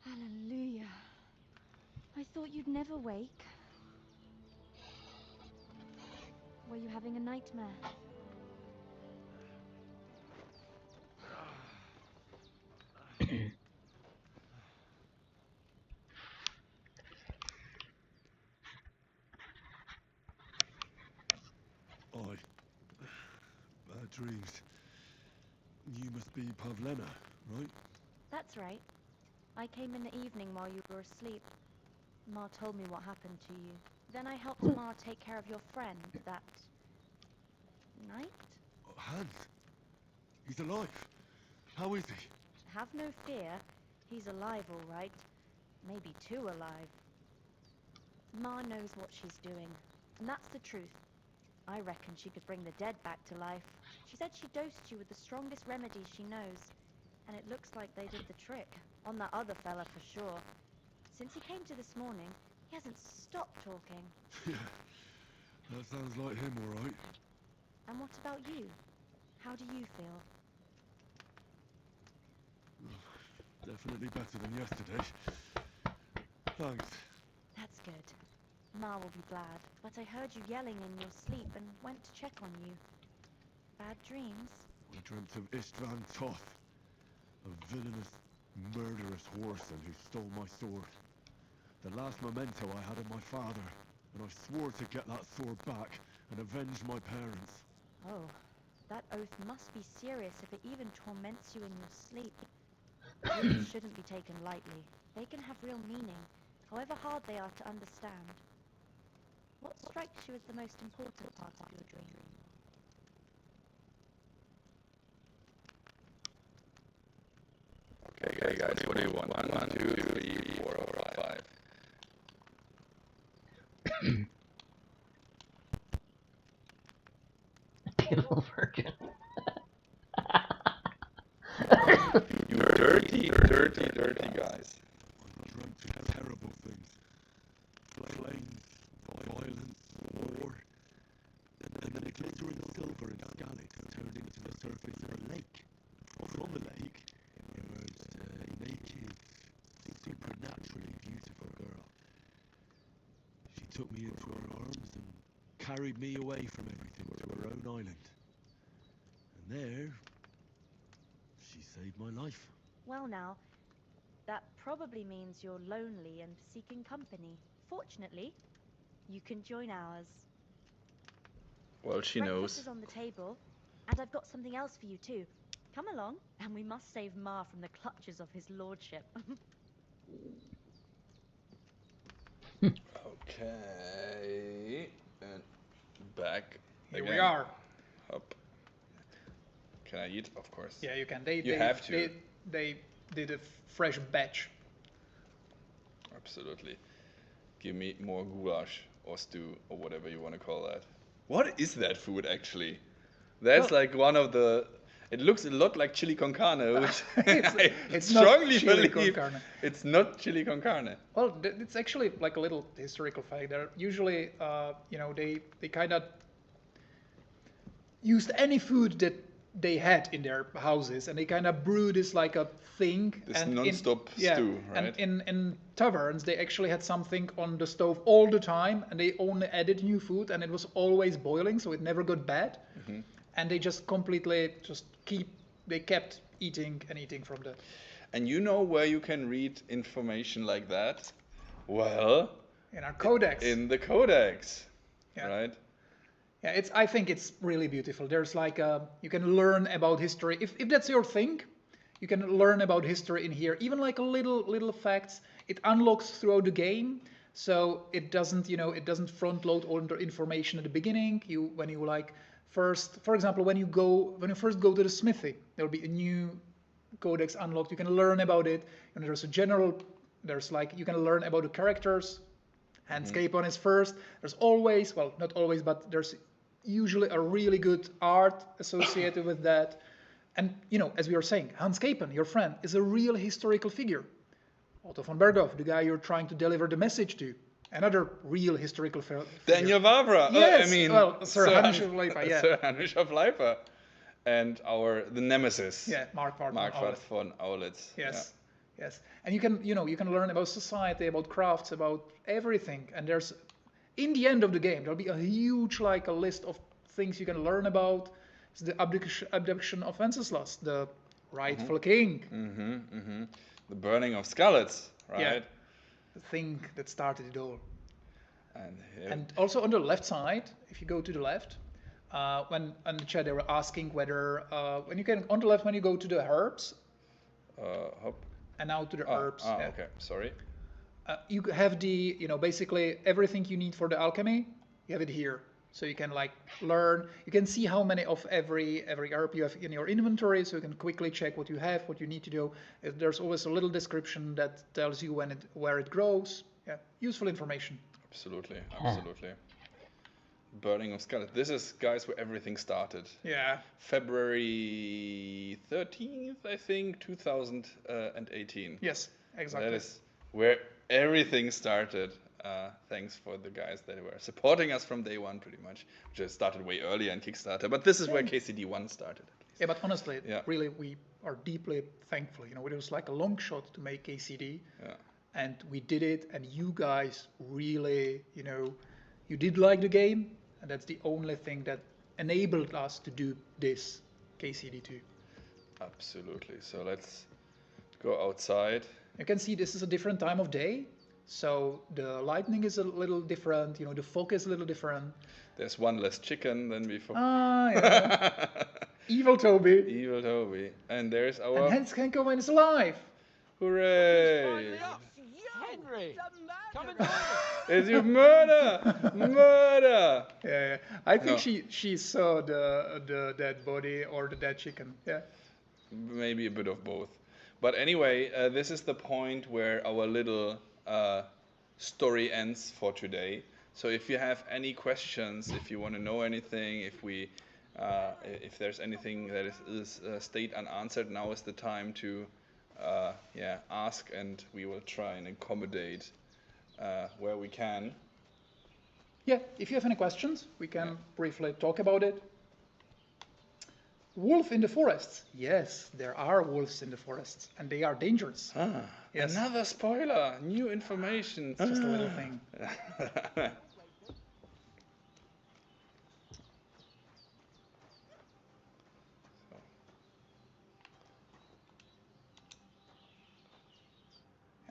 Hallelujah. I thought you'd never wake. Were you having a nightmare? Bad dreams. You must be Pavlena, right? That's right. I came in the evening while you were asleep. Ma told me what happened to you. Then I helped Ma take care of your friend that night? Hans. He's alive. How is he? Have no fear. He's alive, all right. Maybe too alive. Ma knows what she's doing, and that's the truth. I reckon she could bring the dead back to life. She said she dosed you with the strongest remedies she knows, and it looks like they did the trick. On that other fella for sure. Since he came to this morning, he hasn't stopped talking. Yeah, that sounds like him, all right. And what about you? How do you feel? Definitely better than yesterday. Thanks. That's good. Ma will be glad, but I heard you yelling in your sleep and went to check on you. Bad dreams? I dreamt of Istvan Toth, a villainous, murderous whoreson who stole my sword. The last memento I had of my father, and I swore to get that sword back and avenge my parents. Oh, that oath must be serious if it even torments you in your sleep. Dreams shouldn't be taken lightly. They can have real meaning, however hard they are to understand. What strikes you as the most important part of your dream? Okay, guys, what do you want? 1, 2, 3, 4, or 5? Beautiful virgin. You dirty, dirty, dirty guys. I dreamt of terrible things. Flames, violence, war. And then a glittering silver and scarlet turned into the surface of a lake. From the lake emerged a naked, supernaturally beautiful girl. She took me into her arms and carried me away from everything to her own island. And there, she saved my life. Well now, that probably means you're lonely and seeking company. Fortunately, you can join ours. Well, she Breakfast knows. is on the table, and I've got something else for you too. Come along, and we must save Ma from the clutches of his lordship. Okay, and back Here again. we are. Up. Can I eat? Of course. Yeah, you can. You have to. They did a fresh batch. Absolutely. Give me more goulash or stew or whatever you want to call that. What is that food actually? That's Well- like one of the. It looks a lot like chili con carne, which I it's not strongly chili con believe carne. it's not chili con carne. Well, it's actually like a little historical fact. They're usually, they kind of used any food that they had in their houses, and they kind of brew this like a thing. This and non-stop stew, right? And in taverns, they actually had something on the stove all the time, and they only added new food, and it was always boiling, so it never got bad. and they just completely they kept eating and eating from the. And you know where you can read information like that? Well, in our codex. In the codex, yeah. Right? Yeah, I think it's really beautiful. There's like you can learn about history. If that's your thing, you can learn about history in here. Even like a little facts. It unlocks throughout the game, so it doesn't front load all the information at the beginning. When you like first, for example, when you first go to the smithy, there'll be a new codex unlocked. You can learn about it. And there's like you can learn about the characters. Handscape is first. There's always, well, not always, but there's usually a really good art associated with that. And, as we were saying, Hans Capen, your friend, is a real historical figure. Otto von Berghoff, the guy you're trying to deliver the message to, another real historical figure. Daniel Vavra. Yes, Sir Hanush of Leipa, yeah. Sir Hanush of Leipa. And the nemesis. Yeah, Marquard von Aulitz. Yes. Yeah. Yes, and you can learn about society, about crafts, about everything. And in the end of the game, there'll be a huge a list of things you can learn about. It's the abduction of Wenceslas, the rightful king. The burning of Skalitz, right? Yeah, the thing that started it all. And also on the left side, if you go to the left, when on the chat they were asking whether when you go to the herbs. Hop. And now to the herbs. Yeah. Okay, sorry. You have basically everything you need for the alchemy. You have it here, so you can learn. You can see how many of every herb you have in your inventory, so you can quickly check what you have, what you need to do. There's always a little description that tells you where it grows. Yeah, useful information. Absolutely. Burning of Scarlet. This is, guys, where everything started. Yeah. February 13th, I think, 2018. Yes, exactly. That is where everything started. Thanks for the guys that were supporting us from day one, pretty much. Which started way earlier in Kickstarter, but this is where KCD1 started. Yeah, but honestly, really, we are deeply thankful. It was like a long shot to make KCD. Yeah. And we did it, and you guys really, you did like the game, and that's the only thing that enabled us to do this KCD2. Absolutely. So let's go outside. You can see this is a different time of day, so the lighting is a little different. The fog is a little different. There's one less chicken than before. Yeah. Evil Toby. And there's our. And Hans Kenkoven is alive. Hooray! Henry! Come and It's you murder! Yeah. I think she saw the dead body or the dead chicken. Yeah. Maybe a bit of both. But anyway, this is the point where our little story ends for today. So if you have any questions, if you want to know anything, if there's anything that is stayed unanswered, now is the time to ask, and we will try and accommodate where we can. Yeah, if you have any questions, we can briefly talk about it. Wolf in the forests. Yes, there are wolves in the forests, and they are dangerous. Yes. Another spoiler, new information. It's just a little thing.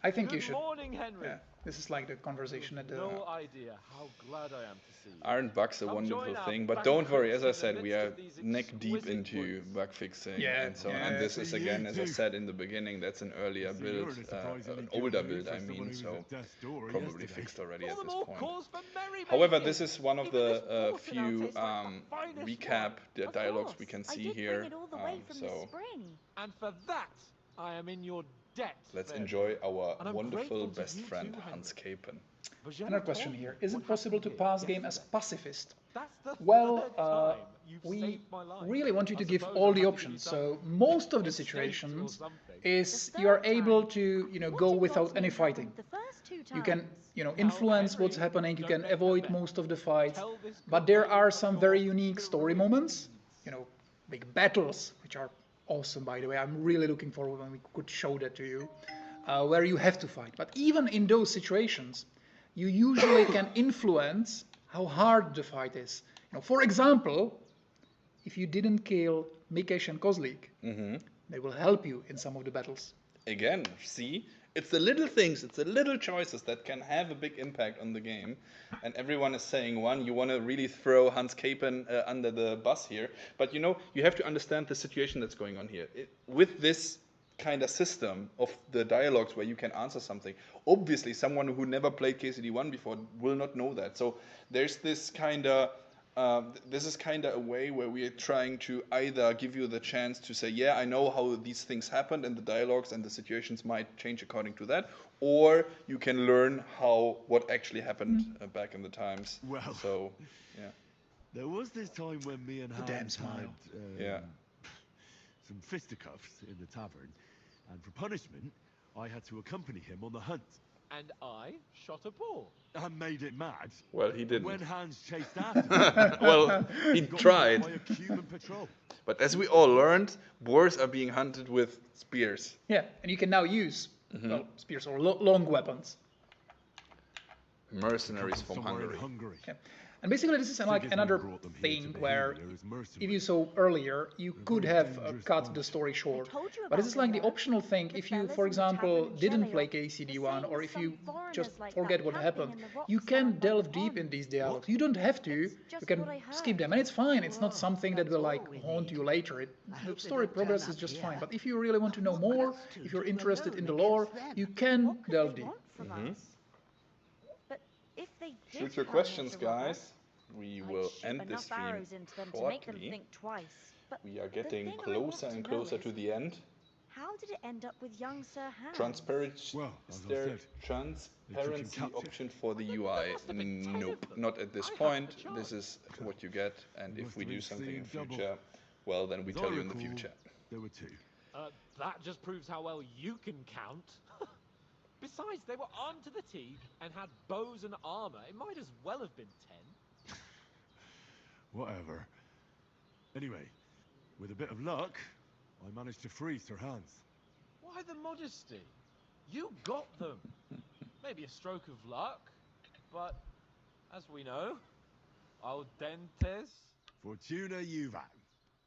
I think you should. Good morning, Henry. Yeah, this is like the conversation at the. No idea how glad I am to see you. Aren't bugs a wonderful thing? But don't worry, as I said, we are neck deep into bug fixing and so on. And this is again, as I said in the beginning, that's an earlier build, an older build, I mean, so probably fixed already at this point. However, this is one of the few recap dialogues we can see here. And for that, I am in your debt. Let's enjoy our wonderful best friend, Hans Capen. Another question here. Is it possible to pass game as pacifist? Well, we really want you to give all the options. So most of the situations is you are able to, go without any fighting. You can, influence what's happening. You can avoid most of the fights. But there are some very unique story moments, big battles, which are awesome, by the way. I'm really looking forward when we could show that to you, where you have to fight. But even in those situations, you usually can influence how hard the fight is. For example, if you didn't kill Mikesh and Kozlik, they will help you in some of the battles. Again, see? It's the little things, it's the little choices that can have a big impact on the game. And everyone is saying one, you want to really throw Hans Capen under the bus here. But you know, you have to understand the situation that's going on here. With this kind of system of the dialogues where you can answer something, obviously someone who never played KCD1 before will not know that. So there's this kind of this is kind of a way where we are trying to either give you the chance to say, yeah, I know how these things happened, and the dialogues and the situations might change according to that, or you can learn what actually happened back in the times. Well, so yeah, there was this time when me and Hans had some fisticuffs in the tavern, and for punishment, I had to accompany him on the hunt. And I shot a boar. And made it mad. Well, he didn't. When Hans chased after me, well, he tried. By a Cuban patrol. But as we all learned, boars are being hunted with spears. Yeah, and you can now use spears or long weapons. Mercenaries from Hungary. Yeah. And basically this is like another thing where, if you saw earlier, you could have cut the story short. But this is like the optional thing. If you, for example, didn't play KCD1, or if you just forget what happened, you can delve deep in these dialogues. You don't have to. You can skip them, and it's fine. It's not something that will like haunt you later. The story progress is just fine. But if you really want to know more, if you're interested in the lore, you can delve deep. If they shoot your questions, guys. We will end this stream shortly. We are getting closer and closer to the end. How did it end up with young Sir Hans? Transparency option for the UI? Nope, not at this point. This is what you get, and if we do something in future, well, then we tell you in the future. There were 2. That just proves how well you can count. Besides, they were armed to the teeth and had bows and armor. It might as well have been 10. Whatever. Anyway, with a bit of luck, I managed to free Sir Hans. Why the modesty? You got them. Maybe a stroke of luck, but as we know, al dentes. Fortuna juvat.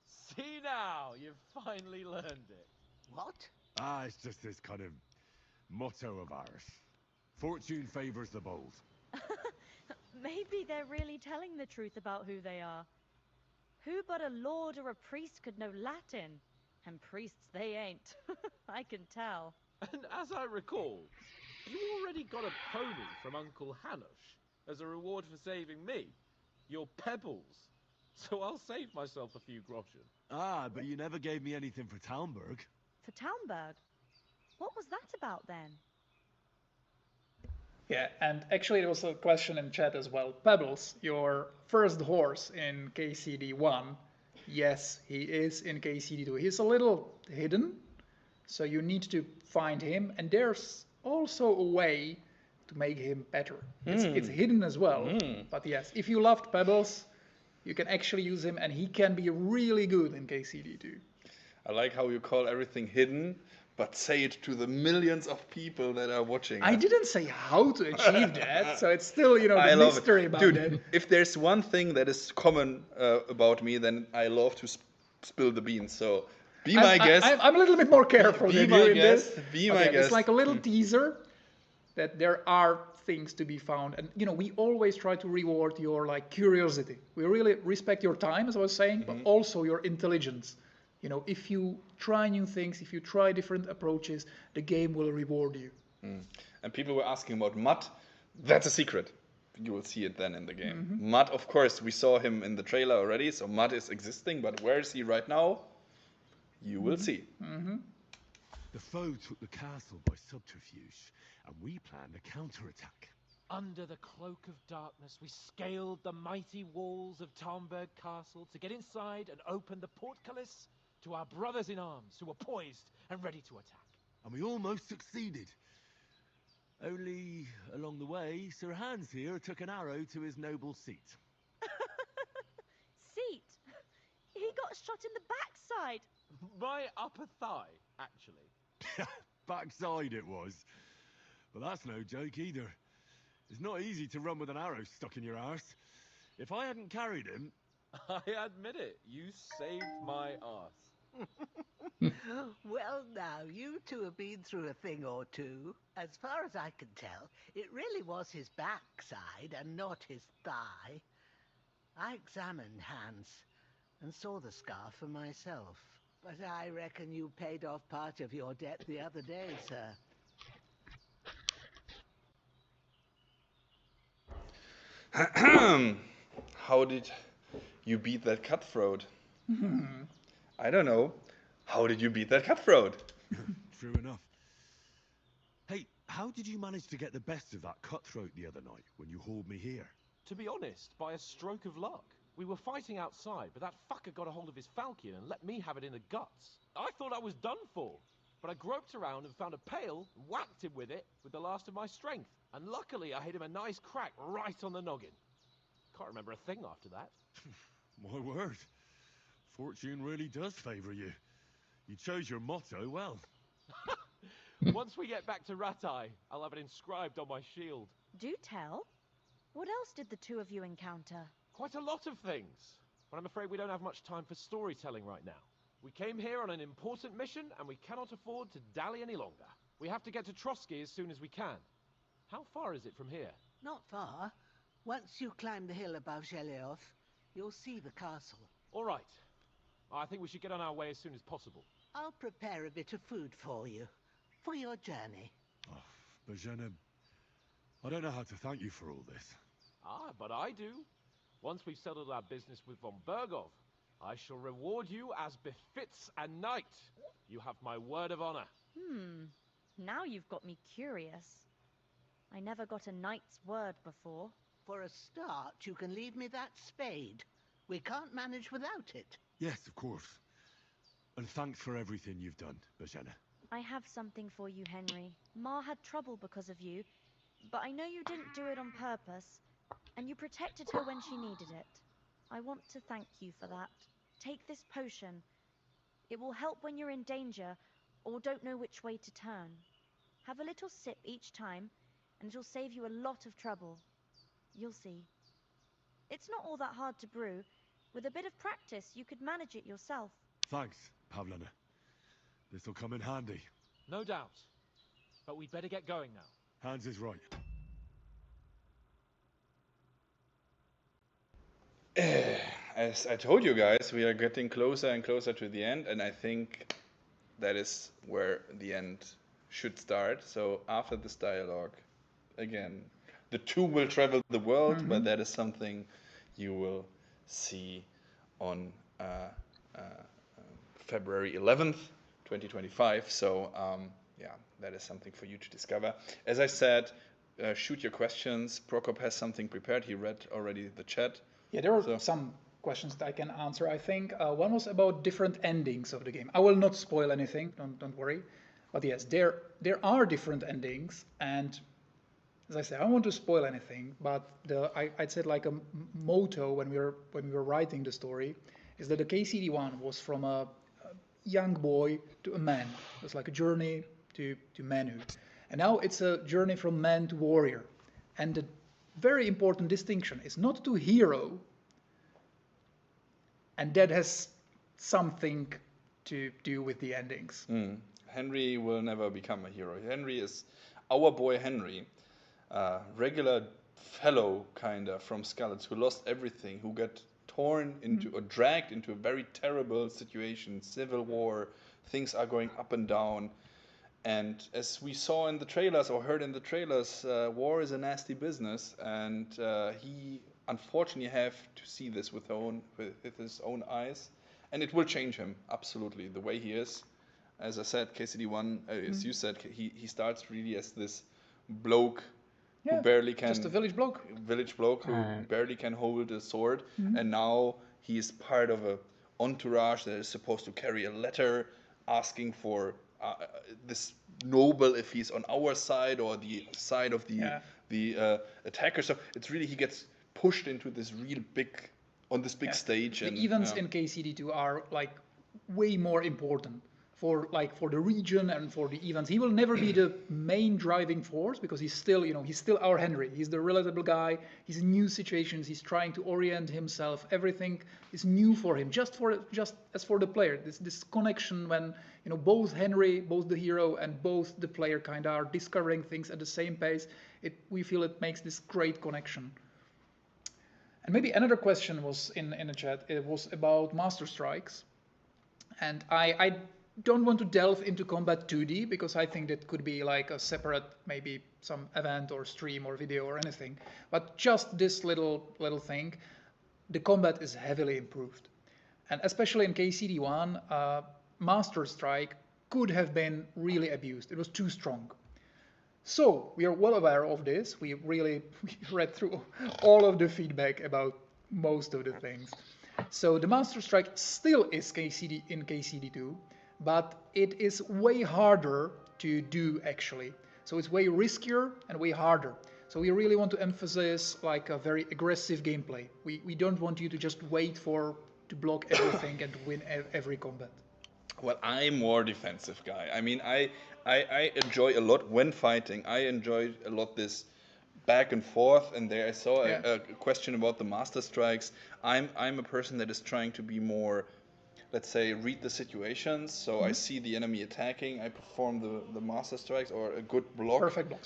See now, you've finally learned it. What? It's just this kind of motto of ours. Fortune favors the bold. Maybe they're really telling the truth about who they are. Who but a lord or a priest could know Latin? And priests they ain't. I can tell. And as I recall, you already got a pony from Uncle Hanush as a reward for saving me. Your pebbles. So I'll save myself a few groschen. But you never gave me anything for Talmberg. For Talmberg? What was that about then? Yeah, and actually there was a question in chat as well. Pebbles, your first horse in KCD1. Yes, he is in KCD2. He's a little hidden, so you need to find him. And there's also a way to make him better. It's hidden as well. But yes, if you loved Pebbles, you can actually use him, and he can be really good in KCD2. I like how you call everything hidden, but say it to the millions of people that are watching. I didn't say how to achieve that, so it's still, the mystery about that. If there's one thing that is common about me, then I love to spill the beans. So be my guest. I'm a little bit more careful than you in this. Be my guest. It's like a little teaser that there are things to be found, and we always try to reward your curiosity. We really respect your time, as I was saying, but also your intelligence. If you try new things, if you try different approaches, the game will reward you. And people were asking about Mutt. That's a secret. You will see it then in the game. Mutt, of course, we saw him in the trailer already, so Mutt is existing, but where is he right now? You will see. The foe took the castle by subterfuge, and we planned a counterattack. Under the cloak of darkness, we scaled the mighty walls of Talmberg Castle to get inside and open the portcullis to our brothers in arms who were poised and ready to attack. And we almost succeeded. Only, along the way, Sir Hans here took an arrow to his noble seat. Seat? He got shot in the backside. My upper thigh, actually. Backside it was. But that's no joke either. It's not easy to run with an arrow stuck in your arse. If I hadn't carried him, I admit it, you saved my ass. Well, now, you two have been through a thing or two. As far as I can tell, it really was his backside and not his thigh. I examined Hans and saw the scar for myself. But I reckon you paid off part of your debt the other day, sir. How did you beat that cutthroat? I don't know. How did you beat that cutthroat? True enough. Hey, how did you manage to get the best of that cutthroat the other night when you hauled me here? To be honest, by a stroke of luck. We were fighting outside, but that fucker got a hold of his falchion and let me have it in the guts. I thought I was done for, but I groped around and found a pail and whacked him with it with the last of my strength. And luckily, I hit him a nice crack right on the noggin. Can't remember a thing after that. My word. Fortune really does favor you. You chose your motto well. Once we get back to Ratai, I'll have it inscribed on my shield. Do tell. What else did the two of you encounter? Quite a lot of things, but I'm afraid we don't have much time for storytelling right now. We came here on an important mission, and we cannot afford to dally any longer. We have to get to Trotsky as soon as we can. How far is it from here? Not far. Once you climb the hill above Zhelioth, you'll see the castle. All right. I think we should get on our way as soon as possible. I'll prepare a bit of food for you, for your journey. Oh, Bozhena, I don't know how to thank you for all this. Ah, but I do. Once we've settled our business with von Bergov, I shall reward you as befits a knight. You have my word of honor. Now you've got me curious. I never got a knight's word before. For a start, you can leave me that spade. We can't manage without it. Yes, of course. And thanks for everything you've done, Bozhena. I have something for you, Henry. Ma had trouble because of you, but I know you didn't do it on purpose, and you protected her when she needed it. I want to thank you for that. Take this potion. It will help when you're in danger or don't know which way to turn. Have a little sip each time, and it'll save you a lot of trouble. You'll see. It's not all that hard to brew. With a bit of practice, you could manage it yourself. Thanks, Pavlena. This'll come in handy. No doubt. But we'd better get going now. Hans is right. As I told you guys, we are getting closer and closer to the end, and I think that is where the end should start. So after this dialogue, again, the two will travel the world, but that is something you will see on February 11th, 2025. So yeah, that is something for you to discover. As I said, shoot your questions. Prokop has something prepared. He read already the chat. Yeah, there are some questions that I can answer, I think. One was about different endings of the game. I will not spoil anything, don't worry. But yes, there are different endings, and as I say, I don't want to spoil anything, but I'd say like a motto when we were writing the story is that the KCD1 was from a young boy to a man. It was like a journey to manhood. And now it's a journey from man to warrior. And the very important distinction is not to hero, and that has something to do with the endings. Henry will never become a hero. Henry is our boy Henry, regular fellow kinda from Skalitz who lost everything, who got torn into or dragged into a very terrible situation, civil war, things are going up and down. And as we saw in the trailers or heard in the trailers, war is a nasty business, and he unfortunately have to see this with his own eyes, and it will change him absolutely the way he is. As I said, KCD1, as you said, he starts really as this bloke who barely can, just a village bloke who barely can hold a sword, and now he is part of a entourage that is supposed to carry a letter asking for this noble if he's on our side or the side of the attacker. So it's really, he gets pushed into this real big, on this big stage. The and events in KCD2 are like way more important for the region and for the events. He will never be the main driving force because he's still, he's still our Henry. He's the relatable guy. He's in new situations. He's trying to orient himself. Everything is new for him, just as for the player. This connection when both Henry, both the hero and both the player kind of are discovering things at the same pace. We feel it makes this great connection. And maybe another question was in the chat. It was about Master Strikes. And I don't want to delve into Combat 2D because I think that could be like a separate, maybe some event or stream or video or anything. But just this little thing, the combat is heavily improved. And especially in KCD1, Master Strike could have been really abused. It was too strong. So we are well aware of this. We read through all of the feedback about most of the things. So the Master Strike still is in KCD2, but it is way harder to do actually. So it's way riskier and way harder. So we really want to emphasize like a very aggressive gameplay. We don't want you to just wait to block everything and win every combat. Well, I'm more defensive guy. I mean, I enjoy a lot when fighting. I enjoy a lot this back and forth. And there I saw a question about the Master Strikes. I'm a person that is trying to be more, let's say, read the situations. So I see the enemy attacking. I perform the Master Strikes or a good block.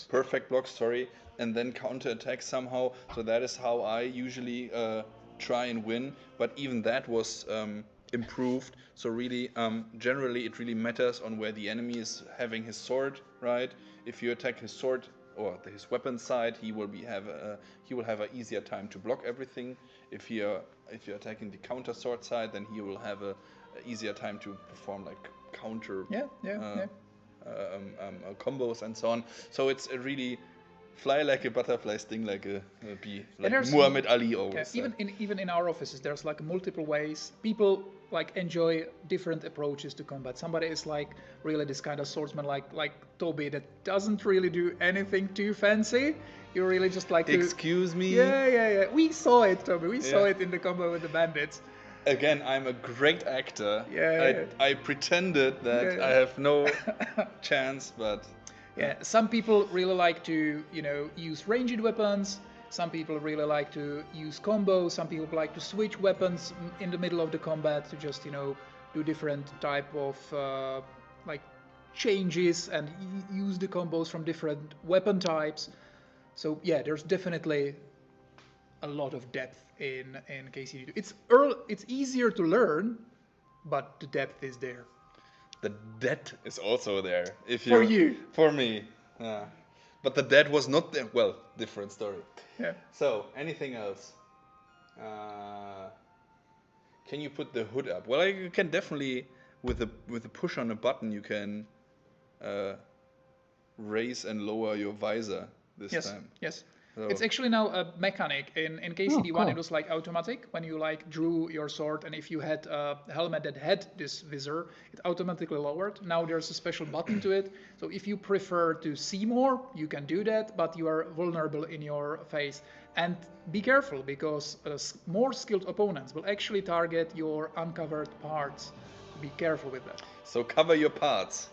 Perfect blocks, sorry. And then counter-attack somehow. So that is how I usually try and win. But even that was improved. So really, generally, it really matters on where the enemy is having his sword, right? If you attack his sword or his weapon side, he will have an easier time to block everything. If you're attacking the counter sword side, then he will have a easier time to perform like counter combos and so on. So it's a really fly like a butterfly, sting like a bee, like Muhammad Ali always said. Even in our offices, there's like multiple ways. People like enjoy different approaches to combat. Somebody is like really this kind of swordsman like Toby that doesn't really do anything too fancy. You really just like Excuse me? Yeah. We saw it, Toby. We saw it in the combat with the bandits. Again, I'm a great actor. I pretended that I have no chance, but... Yeah, some people really like to, use ranged weapons. Some people really like to use combos. Some people like to switch weapons in the middle of the combat to just, do different type of like changes and use the combos from different weapon types. So yeah, there's definitely a lot of depth in KCD2. It's easier to learn, but the depth is there. The depth is also there. For me. Yeah. But the depth was not there. Well, different story. Yeah. So, anything else? Can you put the hood up? Well, you can definitely, with a push on a button, you can raise and lower your visor this time. Yes. So. It's actually now a mechanic. In KCD1 it was like automatic. When you like drew your sword and if you had a helmet that had this visor, it automatically lowered. Now there's a special button to it. So if you prefer to see more, you can do that, but you are vulnerable in your face. And be careful because more skilled opponents will actually target your uncovered parts. Be careful with that. So cover your parts.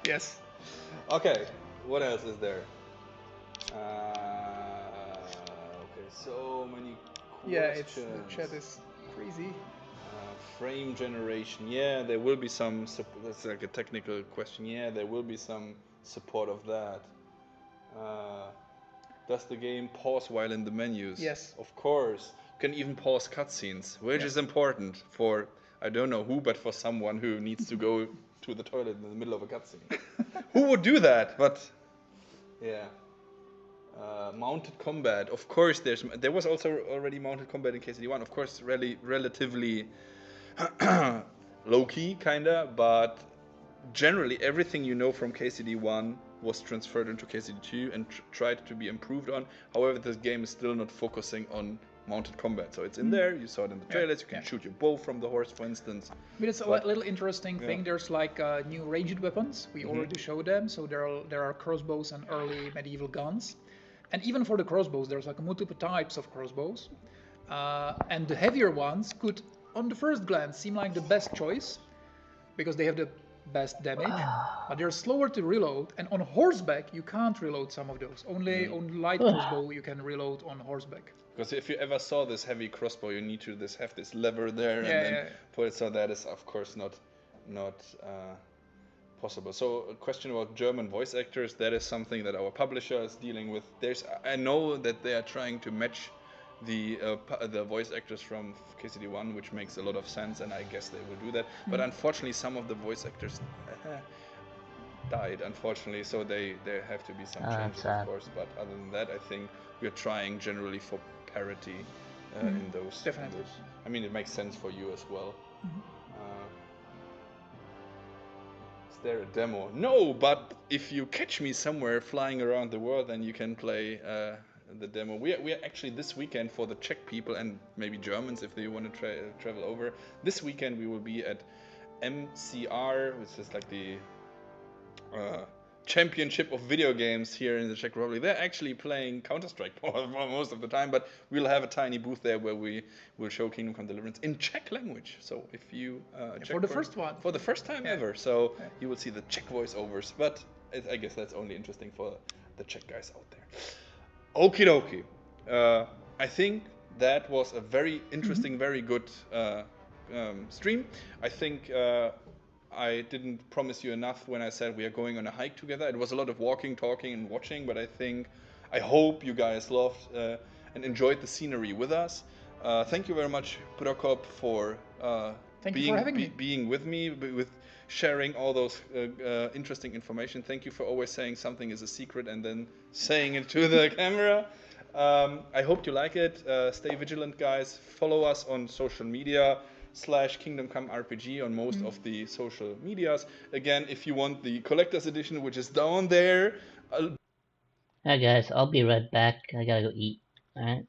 Yes. Okay, what else is there? Okay, so many questions. The chat is crazy. Frame generation, there will be some, that's like a technical question, there will be some support of that. Does the game pause while in the menus? Yes. Of course. You can even pause cutscenes, which is important for, I don't know who, but for someone who needs to go to the toilet in the middle of a cutscene. Who would do that? But, yeah. Mounted combat, of course. There was also already mounted combat in KCD1. Of course, relatively low key, kinda. But generally, everything you know from KCD1 was transferred into KCD2 and tried to be improved on. However, this game is still not focusing on mounted combat. So it's in there. You saw it in the trailers. You can shoot your bow from the horse, for instance. But it's a little interesting thing. There's like new ranged weapons. We already showed them. So there are crossbows and early medieval guns. And even for the crossbows, there's like multiple types of crossbows. And the heavier ones could, on the first glance, seem like the best choice. because they have the best damage, but they're slower to reload. And on horseback, you can't reload some of those. Only on light crossbow you can reload on horseback. Because if you ever saw this heavy crossbow, you need to have this lever there and then put it. So that is of course not possible. So a question about German voice actors, that is something that our publisher is dealing with. I know that they are trying to match the voice actors from KCD1, which makes a lot of sense, and I guess they will do that. But unfortunately, some of the voice actors died, unfortunately, so they have to be some changes, of course. But other than that, I think we're trying generally for parity in those. Definitely. I mean, it makes sense for you as well. Is there a demo? No, but if you catch me somewhere flying around the world, then you can play the demo. We are actually this weekend, for the Czech people and maybe Germans if they want to travel over. This weekend we will be at MCR, which is like the championship of video games here in the Czech Republic. They're actually playing Counter-Strike most of the time, but we'll have a tiny booth there where we will show Kingdom Come Deliverance in Czech language. So if you for the first one, for the first time ever, so you will see the Czech voiceovers. But I guess that's only interesting for the Czech guys out there. Okie dokie. I think that was a very interesting, very good stream. I think I didn't promise you enough when I said we are going on a hike together. It was a lot of walking, talking, and watching, but I hope you guys loved and enjoyed the scenery with us. Thank you very much, Prokop, for being with me, with sharing all those interesting information. Thank you for always saying something is a secret and then saying it to the camera. I hope you like it. Stay vigilant, guys. Follow us on social media /Kingdom Come RPG on most of the social medias. Again, if you want the collector's edition, which is down there. Hi guys, I'll be right back. I gotta go eat. Alright.